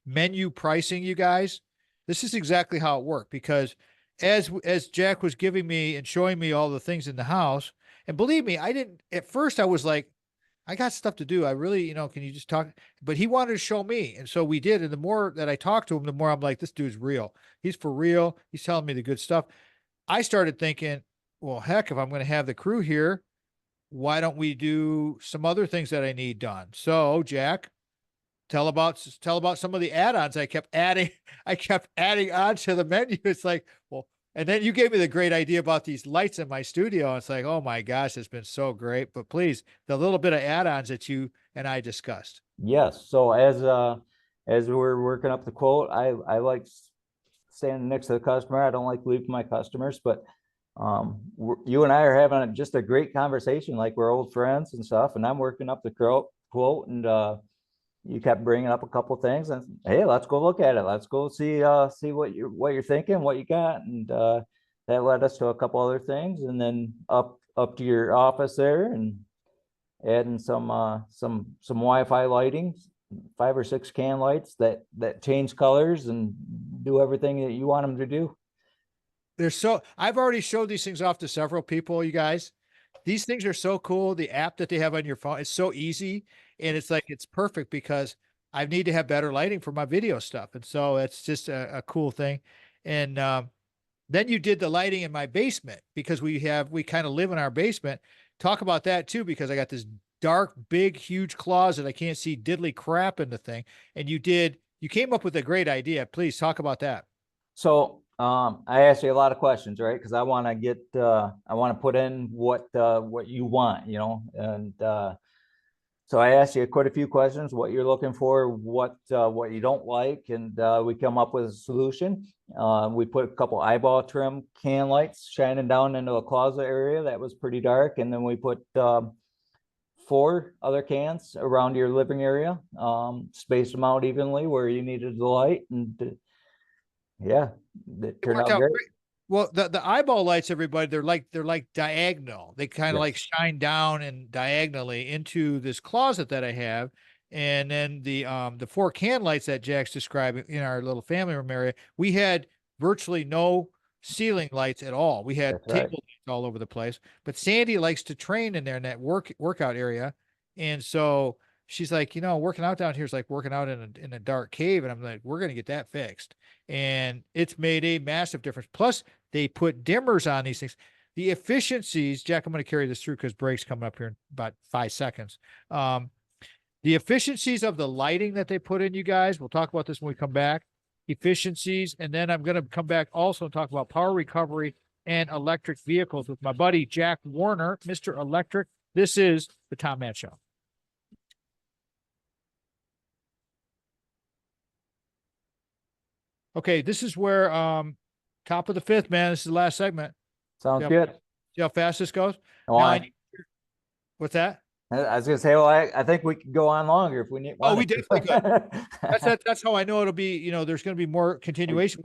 menu pricing, you guys. This is exactly how it worked, because as Jack was giving me and showing me all the things in the house, and believe me, at first I was like, I got stuff to do. I really, can you just talk? But he wanted to show me. And so we did. And the more that I talked to him, the more I'm like, this dude's real. He's for real. He's telling me the good stuff. I started thinking, well, heck, if I'm going to have the crew here, why don't we do some other things that I need done? So Jack, tell about some of the add-ons I kept adding on to the menu. It's like, well, and then you gave me the great idea about these lights in my studio. It's like, oh my gosh, it's been so great. But please, the little bit of add-ons that you and I discussed. Yes. So as we're working up the quote, I like standing next to the customer. I don't like leaving my customers, but you and I are having just a great conversation, like we're old friends and stuff. And I'm working up the quote, and you kept bringing up a couple things, and hey, let's go look at it. Let's go see what you're thinking, what you got, and that led us to a couple other things, and then up to your office there, and adding some Wi-Fi lighting 5 or 6 can lights that change colors and do everything that you want them to do. I've already showed these things off to several people, you guys. These things are so cool. The app that they have on your phone, it's so easy. And it's like, it's perfect because I need to have better lighting for my video stuff. And so it's just a cool thing. And, then you did the lighting in my basement because we kind of live in our basement. Talk about that too, because I got this dark, big, huge closet. I can't see diddly crap in the thing. And you came up with a great idea. Please talk about that. So I asked you a lot of questions, right? Because I want to put in what you want, and so I asked you quite a few questions, what you're looking for, what you don't like, and we come up with a solution. We put a couple eyeball trim can lights shining down into a closet area that was pretty dark, and then we put 4 other cans around your living area, spaced them out evenly where you needed the light, and yeah, it turned out great. Great. Well, the eyeball lights, everybody, they're like diagonal. They kind of like shine down and diagonally into this closet that I have. And then the 4 can lights that Jack's describing in our little family room area, we had virtually no ceiling lights at all. We had table lights all over the place. But Sandy likes to train in there in that workout area. And so she's like, working out down here is like working out in a dark cave. And I'm like, we're gonna get that fixed. And it's made a massive difference. Plus, they put dimmers on these things. The efficiencies, Jack, I'm going to carry this through because break's coming up here in about 5 seconds. The efficiencies of the lighting that they put in, you guys, we'll talk about this when we come back. Efficiencies, and then I'm going to come back also and talk about power recovery and electric vehicles with my buddy Jack Warner, Mr. Electric. This is the Tom Matt Show. Okay, this is where top of the 5th, man. This is the last segment. Sounds good. See how fast this goes? What's that? I was gonna say, well, I think we could go on longer if we need. Oh, we definitely could. That's how I know it'll be. There's going to be more continuation.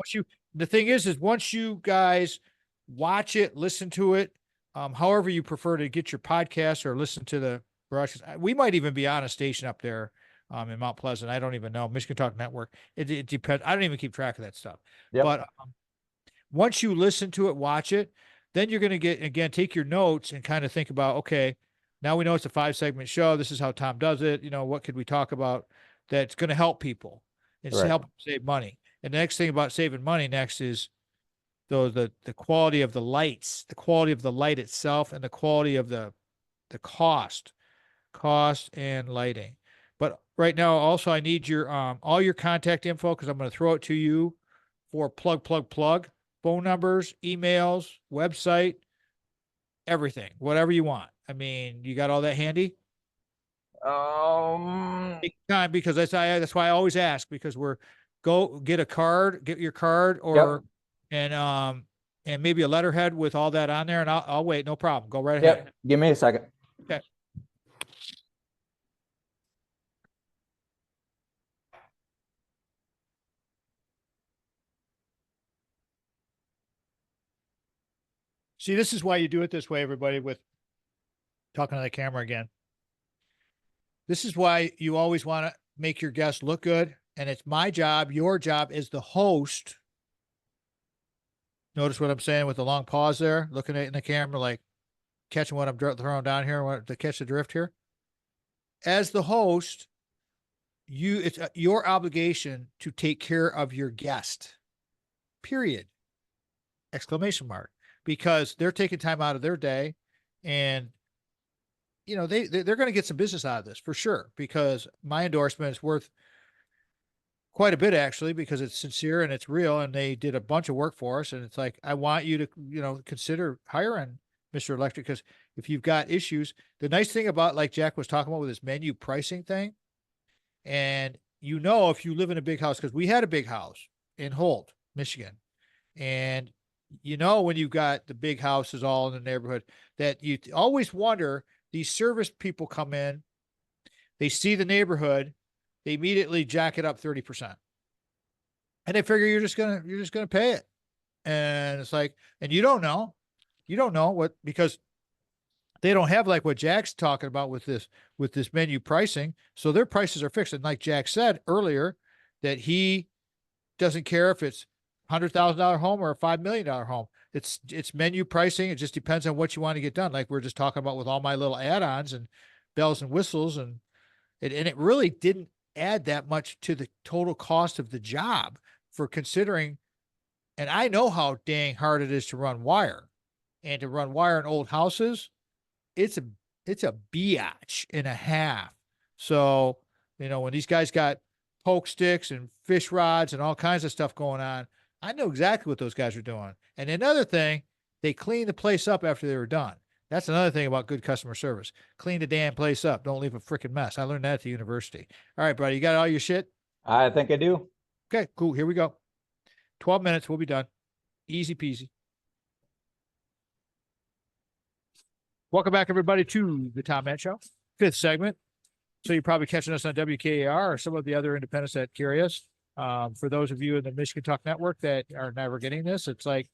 The thing is once you guys watch it, listen to it, however you prefer to get your podcast or listen to the broadcast. We might even be on a station up there. In Mount Pleasant. I don't even know. Michigan Talk Network. It depends. I don't even keep track of that stuff. Yep. But once you listen to it, watch it, then you're going to take your notes and kind of think about, okay, now we know it's a 5-segment show. This is how Tom does it. What could we talk about that's going to help people and help them save money? And the next thing about saving money next is the quality of the lights, the quality of the light itself, and the quality of the cost and lighting. But right now, also, I need your all your contact info because I'm going to throw it to you for plug, phone numbers, emails, website, everything, whatever you want. I mean, you got all that handy? Take time because that's why I always ask because go get your card or and maybe a letterhead with all that on there, and I'll wait. No problem. Go right ahead. Give me a second. Okay. See, this is why you do it this way, everybody, with talking to the camera again. This is why you always want to make your guests look good. And it's my job, your job as the host. Notice what I'm saying with the long pause there, looking at it in the camera, like catching what I'm throwing down here, to catch the drift here. As the host, it's your obligation to take care of your guest, period. Exclamation mark. Because they're taking time out of their day and they're going to get some business out of this for sure, because my endorsement is worth quite a bit actually, because it's sincere and it's real and they did a bunch of work for us. And it's like, I want you to, consider hiring Mr. Electric, because if you've got issues, the nice thing about, like Jack was talking about with this menu pricing thing, and if you live in a big house, because we had a big house in Holt, Michigan, and when you've got the big houses all in the neighborhood, that you always wonder, these service people come in, they see the neighborhood, they immediately jack it up 30%. And they figure you're just going to pay it. And it's like, and you don't know what, because They don't have like what Jack's talking about with this menu pricing. So their prices are fixed. And like Jack said earlier, that he doesn't care if it's $100,000 home or a $5 million home. It's menu pricing. It just depends on what you want to get done. Like we're just talking about with all my little add-ons and bells and whistles, and it really didn't add that much to the total cost of the job for considering. And I know how dang hard it is to run wire, and to run wire in old houses, it's a it's a biatch and a half. So, when these guys got poke sticks and fish rods and all kinds of stuff going on, I know exactly what those guys are doing. And another thing, they cleaned the place up after they were done. That's another thing about good customer service. Clean the damn place up. Don't leave a freaking mess. I learned that at the university. All right, buddy, you got all your shit? I think I do. Okay, cool. Here we go. 12 minutes. We'll be done. Easy peasy. Welcome back, everybody, to the Tom Matt Show, 5th segment. So you're probably catching us on WKAR or some of the other independents that carry us. For those of you in the Michigan Talk Network that are never getting this, it's like,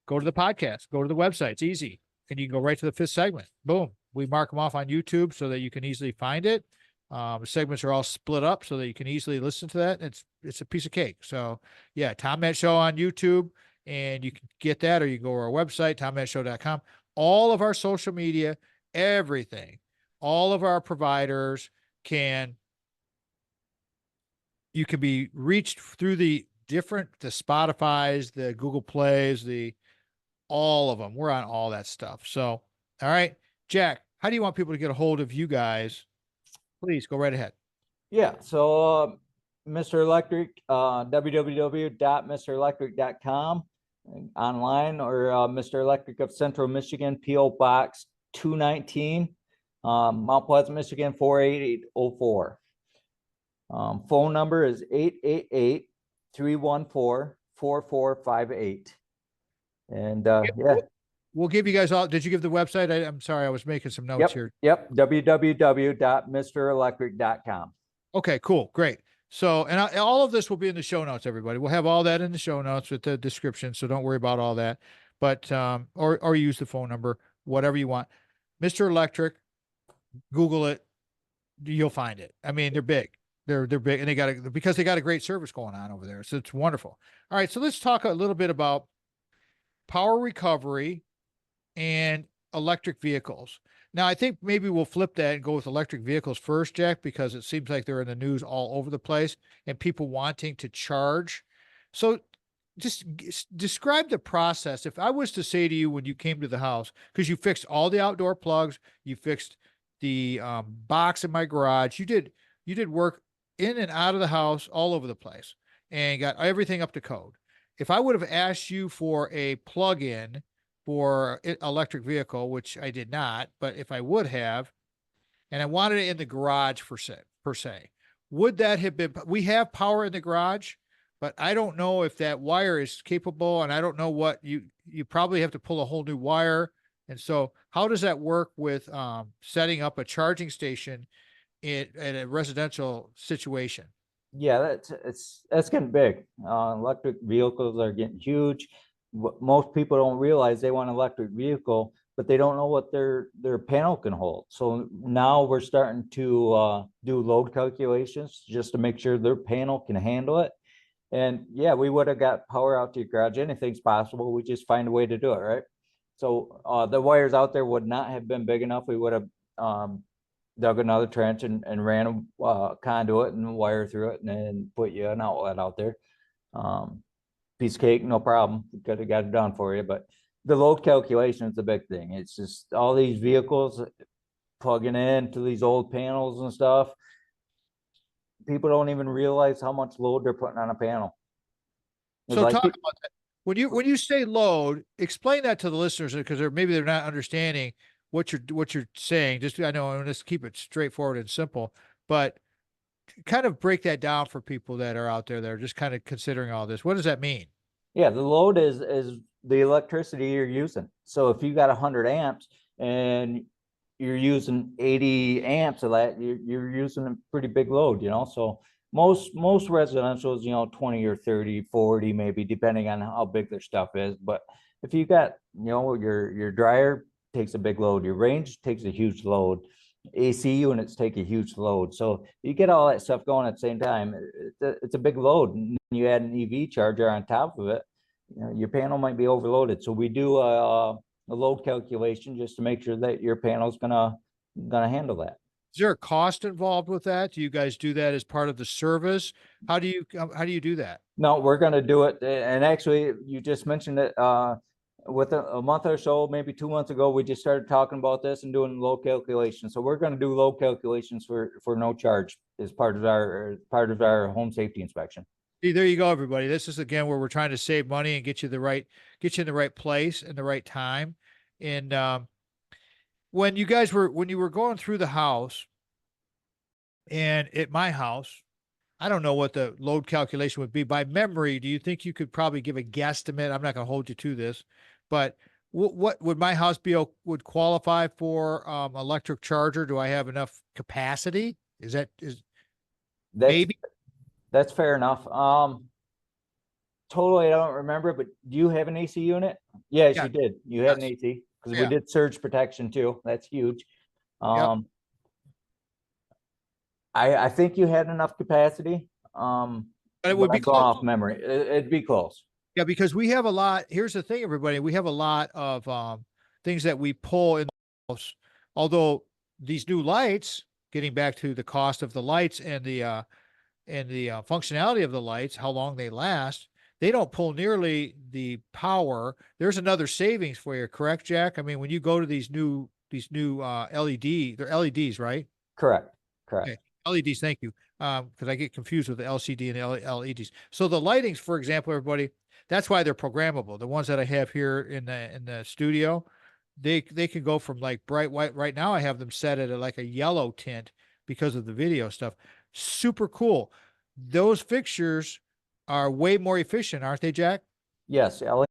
go to the podcast, go to the website. It's easy. And you can go right to the 5th segment. Boom. We mark them off on YouTube so that you can easily find it. The segments are all split up so that you can easily listen to that. It's a piece of cake. So yeah, Tom Matt Show on YouTube, and you can get that, or you can go to our website, tommattshow.com. All of our social media, everything, all of our providers you can be reached through the Spotify's, the Google Plays, all of them. We're on all that stuff. So, all right, Jack, how do you want people to get a hold of you guys? Please go right ahead. Yeah. So, Mr. Electric, www.mrelectric.com online, or Mr. Electric of Central Michigan, P.O. Box 219, Mount Pleasant, Michigan 48804. Phone number is 888-314-4458. And yeah. We'll give you guys all. Did you give the website? I'm sorry, I was making some notes here. Yep. www.mrelectric.com. Okay, cool. Great. So, and all of this will be in the show notes, everybody. We'll have all that in the show notes with the description. So don't worry about all that, but, or use the phone number, whatever you want. Mr. Electric, Google it. You'll find it. I mean, they're big. They're big, and they got a great service going on over there. So it's wonderful. All right. So let's talk a little bit about power recovery and electric vehicles. Now, I think maybe we'll flip that and go with electric vehicles first, Jack, because it seems like they're in the news all over the place and people wanting to charge. So just describe the process. If I was to say to you when you came to the house, because you fixed all the outdoor plugs, you fixed the box in my garage, you did work in and out of the house all over the place and got everything up to code. If I would have asked you for a plug-in for electric vehicle, which I did not, but if I would have, and I wanted it in the garage per se, would that have been, we have power in the garage, but I don't know if that wire is capable, and I don't know what you probably have to pull a whole new wire. And so how does that work with setting up a charging station in a residential situation? Yeah, that's getting big. Electric vehicles are getting huge. Most people don't realize they want an electric vehicle, but they don't know what their panel can hold. So now we're starting to do load calculations just to make sure their panel can handle it. And yeah, we would have got power out to your garage. Anything's possible. We just find a way to do it, right? So the wires out there would not have been big enough. We would have dug another trench and ran a conduit and wire through it, and then put you an outlet out there. Piece of cake, no problem. Could have got it done for you, but the load calculation is the big thing. It's just all these vehicles plugging into these old panels and stuff. People don't even realize how much load they're putting on a panel. So talk about that. When you say load, explain that to the listeners, because maybe they're not understanding what you're saying. Just, I know, let's keep it straightforward and simple, but kind of break that down for people that are out there that are just kind of considering all this. What does that mean? Yeah, the load is the electricity you're using. So if you got 100 amps and you're using 80 amps of that, you're using a pretty big load, So most residentials, 20 or 30, 40, maybe, depending on how big their stuff is. But if you got, your dryer takes a big load. Your range takes a huge load. AC units take a huge load. So you get all that stuff going at the same time. It's a big load. And you add an EV charger on top of it, you know, your panel might be overloaded. So we do a load calculation just to make sure that your panel's gonna handle that. Is there a cost involved with that? Do you guys do that as part of the service? How do you do that? No, we're gonna do it. And actually, you just mentioned it, with a month or so, maybe 2 months ago, we just started talking about this and doing load calculations. So we're gonna do load calculations for no charge as part of our home safety inspection. See, there you go, everybody. This is again where we're trying to save money and get you in the right place and the right time. And when you were going through the house, and at my house, I don't know what the load calculation would be by memory. Do you think you could probably give a guesstimate? I'm not going to hold you to this, but what would my house would qualify for electric charger? Do I have enough capacity? That's, Maybe? That's fair enough. Totally, I don't remember, but do you have an AC unit? Yes, Yeah. you did. You had an Yes. AC because Yeah. we did surge protection too. That's huge. Yep. I think you had enough capacity. But it would but be I'm going close. off memory. It'd be close. Yeah, because we have a lot. Here's the thing, everybody. We have a lot of things that we pull in the house. Although these new lights, getting back to the cost of the lights and the functionality of the lights, how long they last, they don't pull nearly the power. There's another savings for you, correct, Jack? I mean, when you go to these new LED, they're LEDs, right? Correct. Correct. Okay. LEDs, thank you. Because I get confused with the LCD and the LEDs. So the lightings, for example, everybody, that's why they're programmable. The ones that I have here in the studio, they can go from like bright white. Right now, I have them set at like a yellow tint because of the video stuff. Super cool. Those fixtures are way more efficient, aren't they, Jack? Yes, LED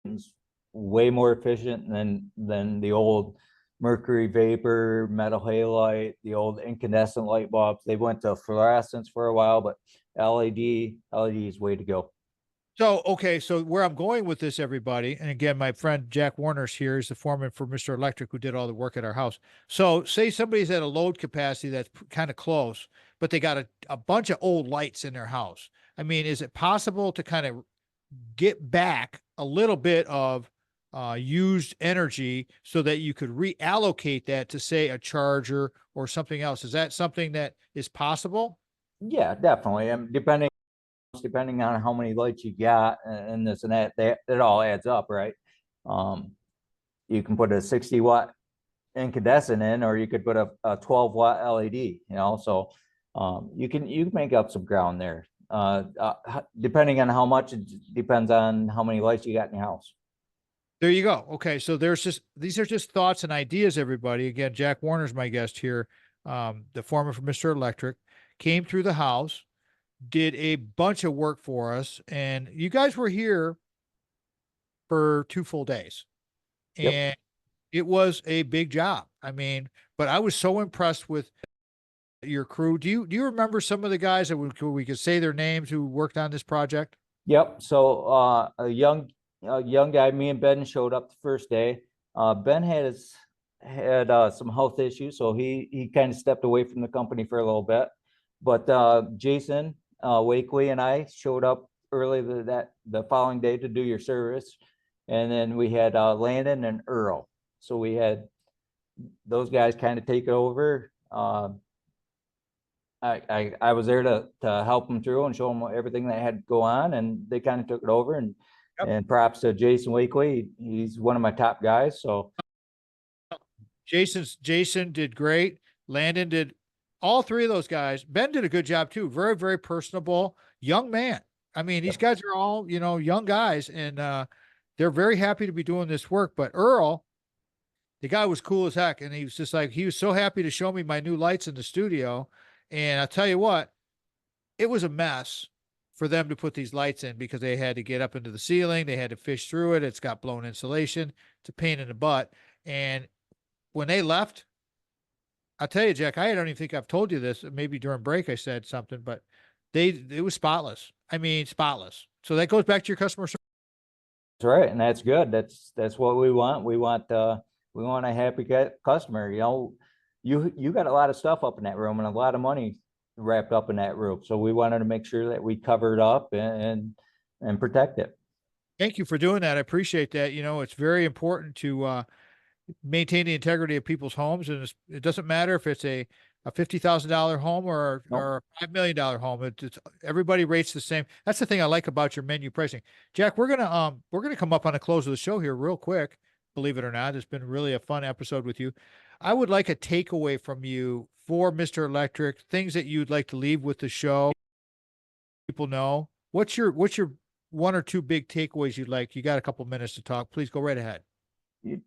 is way more efficient than the old mercury vapor, metal halide, the old incandescent light bulbs. They went to fluorescence for a while, but LED is way to go. So, okay, so where I'm going with this, everybody, and again, my friend Jack Warner's here. He's the foreman for Mr. Electric who did all the work at our house. So, say somebody's at a load capacity that's kind of close, but they got a bunch of old lights in their house. I mean, is it possible to kind of get back a little bit of used energy so that you could reallocate that to, say, a charger or something else? Is that something that is possible? Yeah, definitely. And depending on how many lights you got and this and that, it all adds up, right? You can put a 60-watt incandescent in, or you could put a 12-watt LED, you know, so you can make up some ground there. Depending on how much, it depends on how many lights you got in your house. There you go. Okay, so these are just thoughts and ideas, everybody. Again, Jack Warner's my guest here, the foreman for Mr. Electric, came through the house, did a bunch of work for us, and you guys were here for 2 full days. Yep. And it was a big job. I mean, but I was so impressed with your crew. Do you remember some of the guys that we could say their names who worked on this project? Yep. So a young guy, me and Ben showed up the first day. Ben had some health issues, so he kind of stepped away from the company for a little bit. But Jason Wakely and I showed up early the following day to do your service, and then we had Landon and Earl. So we had those guys kind of take it over. I was there to help them through and show them everything that had to go on, and they kind of took it over. And Yep. and props to Jason Wakely. He's one of my top guys. So Jason did great. Landon did, all three of those guys. Ben did a good job too. Very, very personable young man. I mean, these guys are all, young guys, and they're very happy to be doing this work. But Earl, the guy was cool as heck. And he was just like, he was so happy to show me my new lights in the studio. And I'll tell you what, it was a mess for them to put these lights in because they had to get up into the ceiling. They had to fish through it. It's got blown insulation. It's a pain in the butt. And when they left, I'll tell you, Jack, I don't even think I've told you this. Maybe during break I said something, but it was spotless. I mean, spotless. So that goes back to your customer service. that's right, and that's good. That's what we want. We want We want a happy customer. You know, you got a lot of stuff up in that room and a lot of money wrapped up in that room. So we wanted to make sure that we covered up and protect it. Thank you for doing that. I appreciate that. It's very important to maintain the integrity of people's homes, and it doesn't matter if it's a $50,000 home Nope. or a $5 million home. Everybody rates the same. That's the thing I like about your menu pricing. Jack, we're gonna come up on the close of the show here real quick. Believe it or not, it's been really a fun episode with you. I would like a takeaway from you for Mr. Electric, things that you'd like to leave with the show. People know. What's your one or two big takeaways you'd like? You got a couple minutes to talk. Please go right ahead.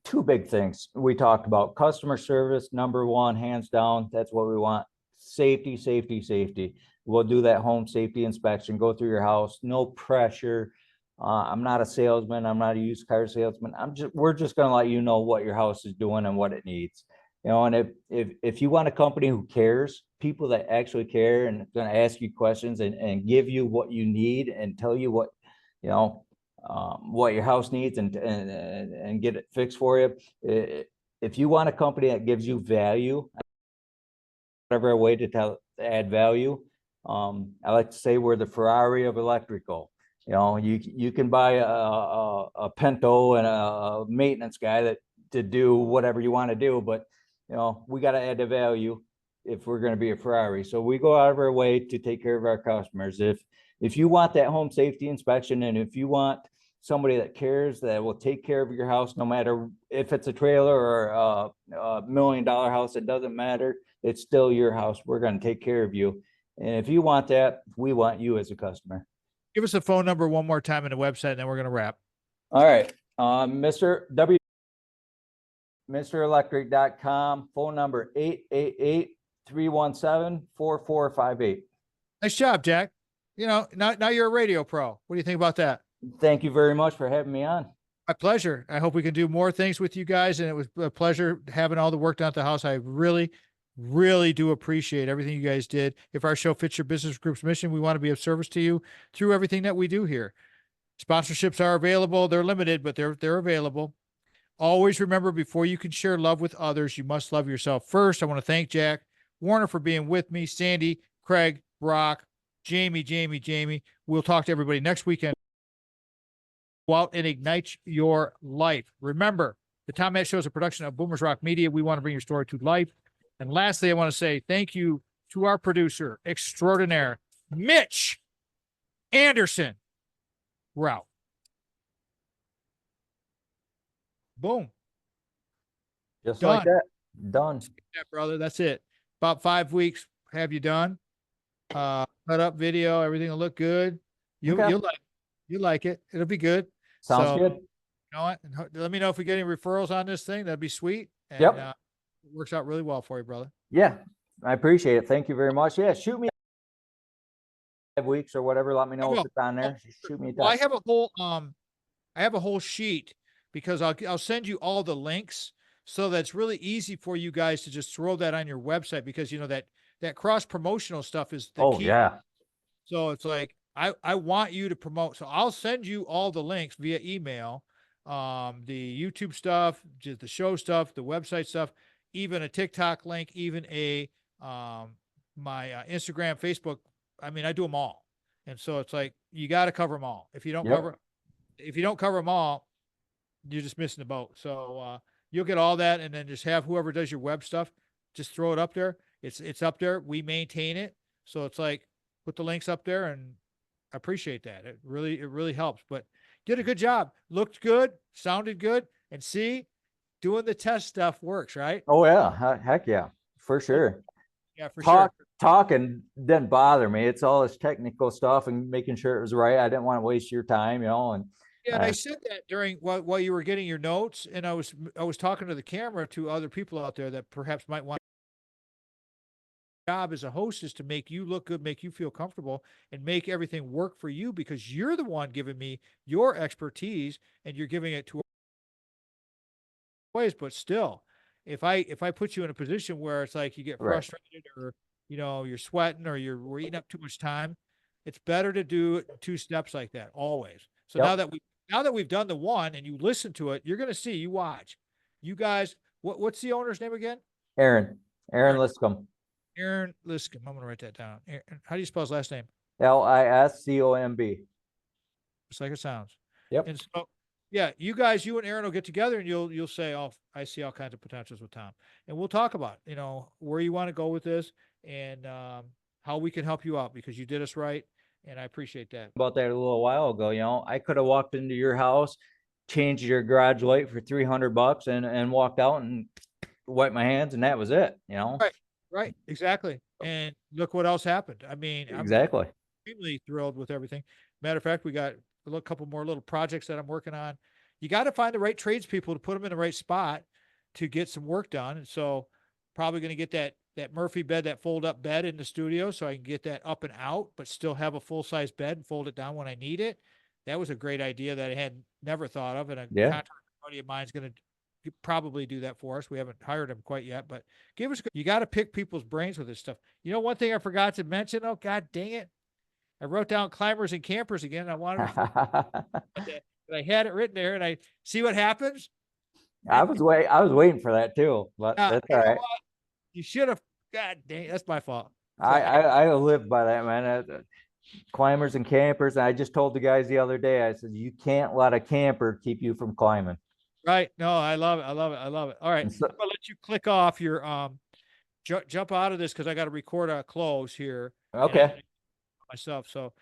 Two big things we talked about: customer service, number one, hands down. That's what we want. Safety, safety, safety. We'll do that home safety inspection, go through your house, no pressure. I'm not a salesman. I'm not a used car salesman. We're just going to let you know what your house is doing and what it needs. And if you want a company who cares, people that actually care and going to ask you questions and give you what you need and tell you what your house needs and get it fixed for you. If you want a company that gives you value, whatever way to add value, I like to say we're the Ferrari of electrical. You can buy a Pinto and a maintenance guy to do whatever you want to do, but we got to add the value if we're going to be a Ferrari. So we go out of our way to take care of our customers. If you want that home safety inspection, and if you want somebody that cares, that will take care of your house, no matter if it's a trailer or a $1 million house, it doesn't matter. It's still your house. We're going to take care of you. And if you want that, we want you as a customer. Give us the phone number one more time and the website, and then we're going to wrap. All right. MrElectric.com, phone number 888-317-4458. Nice job, Jack. Now you're a radio pro. What do you think about that? Thank you very much for having me on. My pleasure. I hope we can do more things with you guys. And it was a pleasure having all the work done at the house. I really, really do appreciate everything you guys did. If our show fits your business group's mission, we want to be of service to you through everything that we do here. Sponsorships are available. They're limited, but they're available. Always remember, before you can share love with others, you must love yourself first. I want to thank Jack Warner for being with me, Sandy, Craig, Brock, Jamie. We'll talk to everybody next weekend. Go out and ignite your life. Remember, the Tom Matt Show is a production of Boomers Rock Media. We want to bring your story to life. And lastly, I want to say thank you to our producer extraordinaire, Mitch Anderson. We're out. Boom. Just Done. like that. Done. Yeah, brother. That's it. About 5 weeks. Have you done? Cut up video. Everything will look good. You'll like it. It'll be good. Sounds good. You know what? Let me know if we get any referrals on this thing. That'd be sweet. And, Yep. It works out really well for you, brother. Yeah, I appreciate it. Thank you very much. Yeah, shoot me 5 weeks or whatever. Let me know if it's on there. Shoot me a text. Well, I have a whole sheet, because I'll send you all the links, so that's really easy for you guys to just throw that on your website, because that cross promotional stuff is the key. Yeah. So it's like, I want you to promote. So I'll send you all the links via email, the YouTube stuff, just the show stuff, the website stuff, even a TikTok link, even my Instagram, Facebook. I mean, I do them all. And so it's like, you got to cover them all. If you don't cover them all, you're just missing the boat. So you'll get all that, and then just have whoever does your web stuff, just throw it up there. It's up there. We maintain it. So it's like, put the links up there, and I appreciate that. It really helps. But did a good job. Looked good, sounded good, and see, doing the test stuff works, right? Oh yeah. Heck yeah. For sure. Yeah, for sure. Talking didn't bother me. It's all this technical stuff and making sure it was right. I didn't want to waste your time, and yeah, and I said that during while you were getting your notes, and I was talking to the camera to other people out there that perhaps might want. Job as a host is to make you look good, make you feel comfortable, and make everything work for you, because you're the one giving me your expertise, and you're giving it to ways. But still, if I put you in a position where it's like you get frustrated, or you're sweating, or we're eating up too much time, it's better to do 2 steps like that always. So now that we've done the one and you listen to it, you're going to see, you watch, You guys, what's the owner's name again? Aaron Aaron. Liscombe. Aaron Liscombe. I'm gonna write that down. How do you spell his last name? Liscomb. Just like it sounds. Yep. And so, yeah, you and Aaron will get together and you'll say, "Oh, I see all kinds of potentials with Tom," and we'll talk about, where you want to go with this and how we can help you out because you did us right, and I appreciate that. About that a little while ago, I could have walked into your house, changed your garage light for $300 and walked out and wiped my hands, and that was it. Right, exactly. And look what else happened. I mean, I'm Exactly. extremely thrilled with everything. Matter of fact, we got a couple more little projects that I'm working on. You got to find the right tradespeople to put them in the right spot to get some work done. And so probably going to get that Murphy bed, that fold up bed in the studio so I can get that up and out, but still have a full size bed and fold it down when I need it. That was a great idea that I had never thought of. And a contractor buddy of mine is going to probably do that for us. We haven't hired him quite yet, but you got to pick people's brains with this stuff. One thing I forgot to mention, oh, God dang it. I wrote down climbers and campers again. And I wanted to, but I had it written there and I see what happens. I was waiting for that too, but that's all right. You should have, God dang, that's my fault. So I live by that, man. Climbers and campers. And I just told the guys the other day, I said, you can't let a camper keep you from climbing. Right. No, I love it. I love it. I love it. All right. So, I'm gonna let you click off your jump out of this because I got to record a close here. okay. Myself. So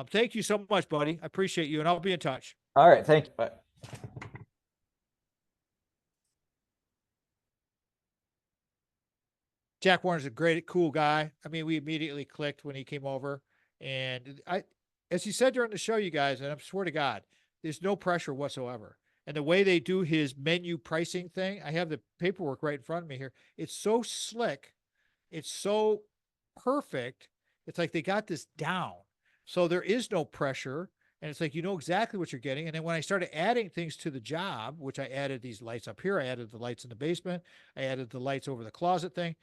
thank you so much, buddy. I appreciate you, and I'll be in touch. All right. Thank you. Bye. Jack Warner's a great, cool guy. I mean, we immediately clicked when he came over, and as he said during the show, you guys, and I swear to God, there's no pressure whatsoever. And the way they do his menu pricing thing, I have the paperwork right in front of me here. It's so slick. It's so perfect. It's like they got this down. So there is no pressure. And it's like, you know exactly what you're getting. And then when I started adding things to the job, which I added these lights up here, I added the lights in the basement, I added the lights over the closet thing.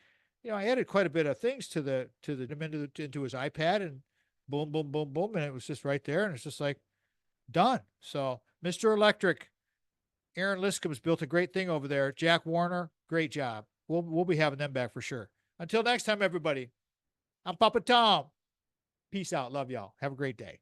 I added quite a bit of things into his iPad and boom, boom, boom, boom. And it was just right there. And it's just like done. So Mr. Electric, Aaron Liscombe's built a great thing over there. Jack Warner, great job. We'll be having them back for sure. Until next time, everybody, I'm Papa Tom. Peace out. Love y'all. Have a great day.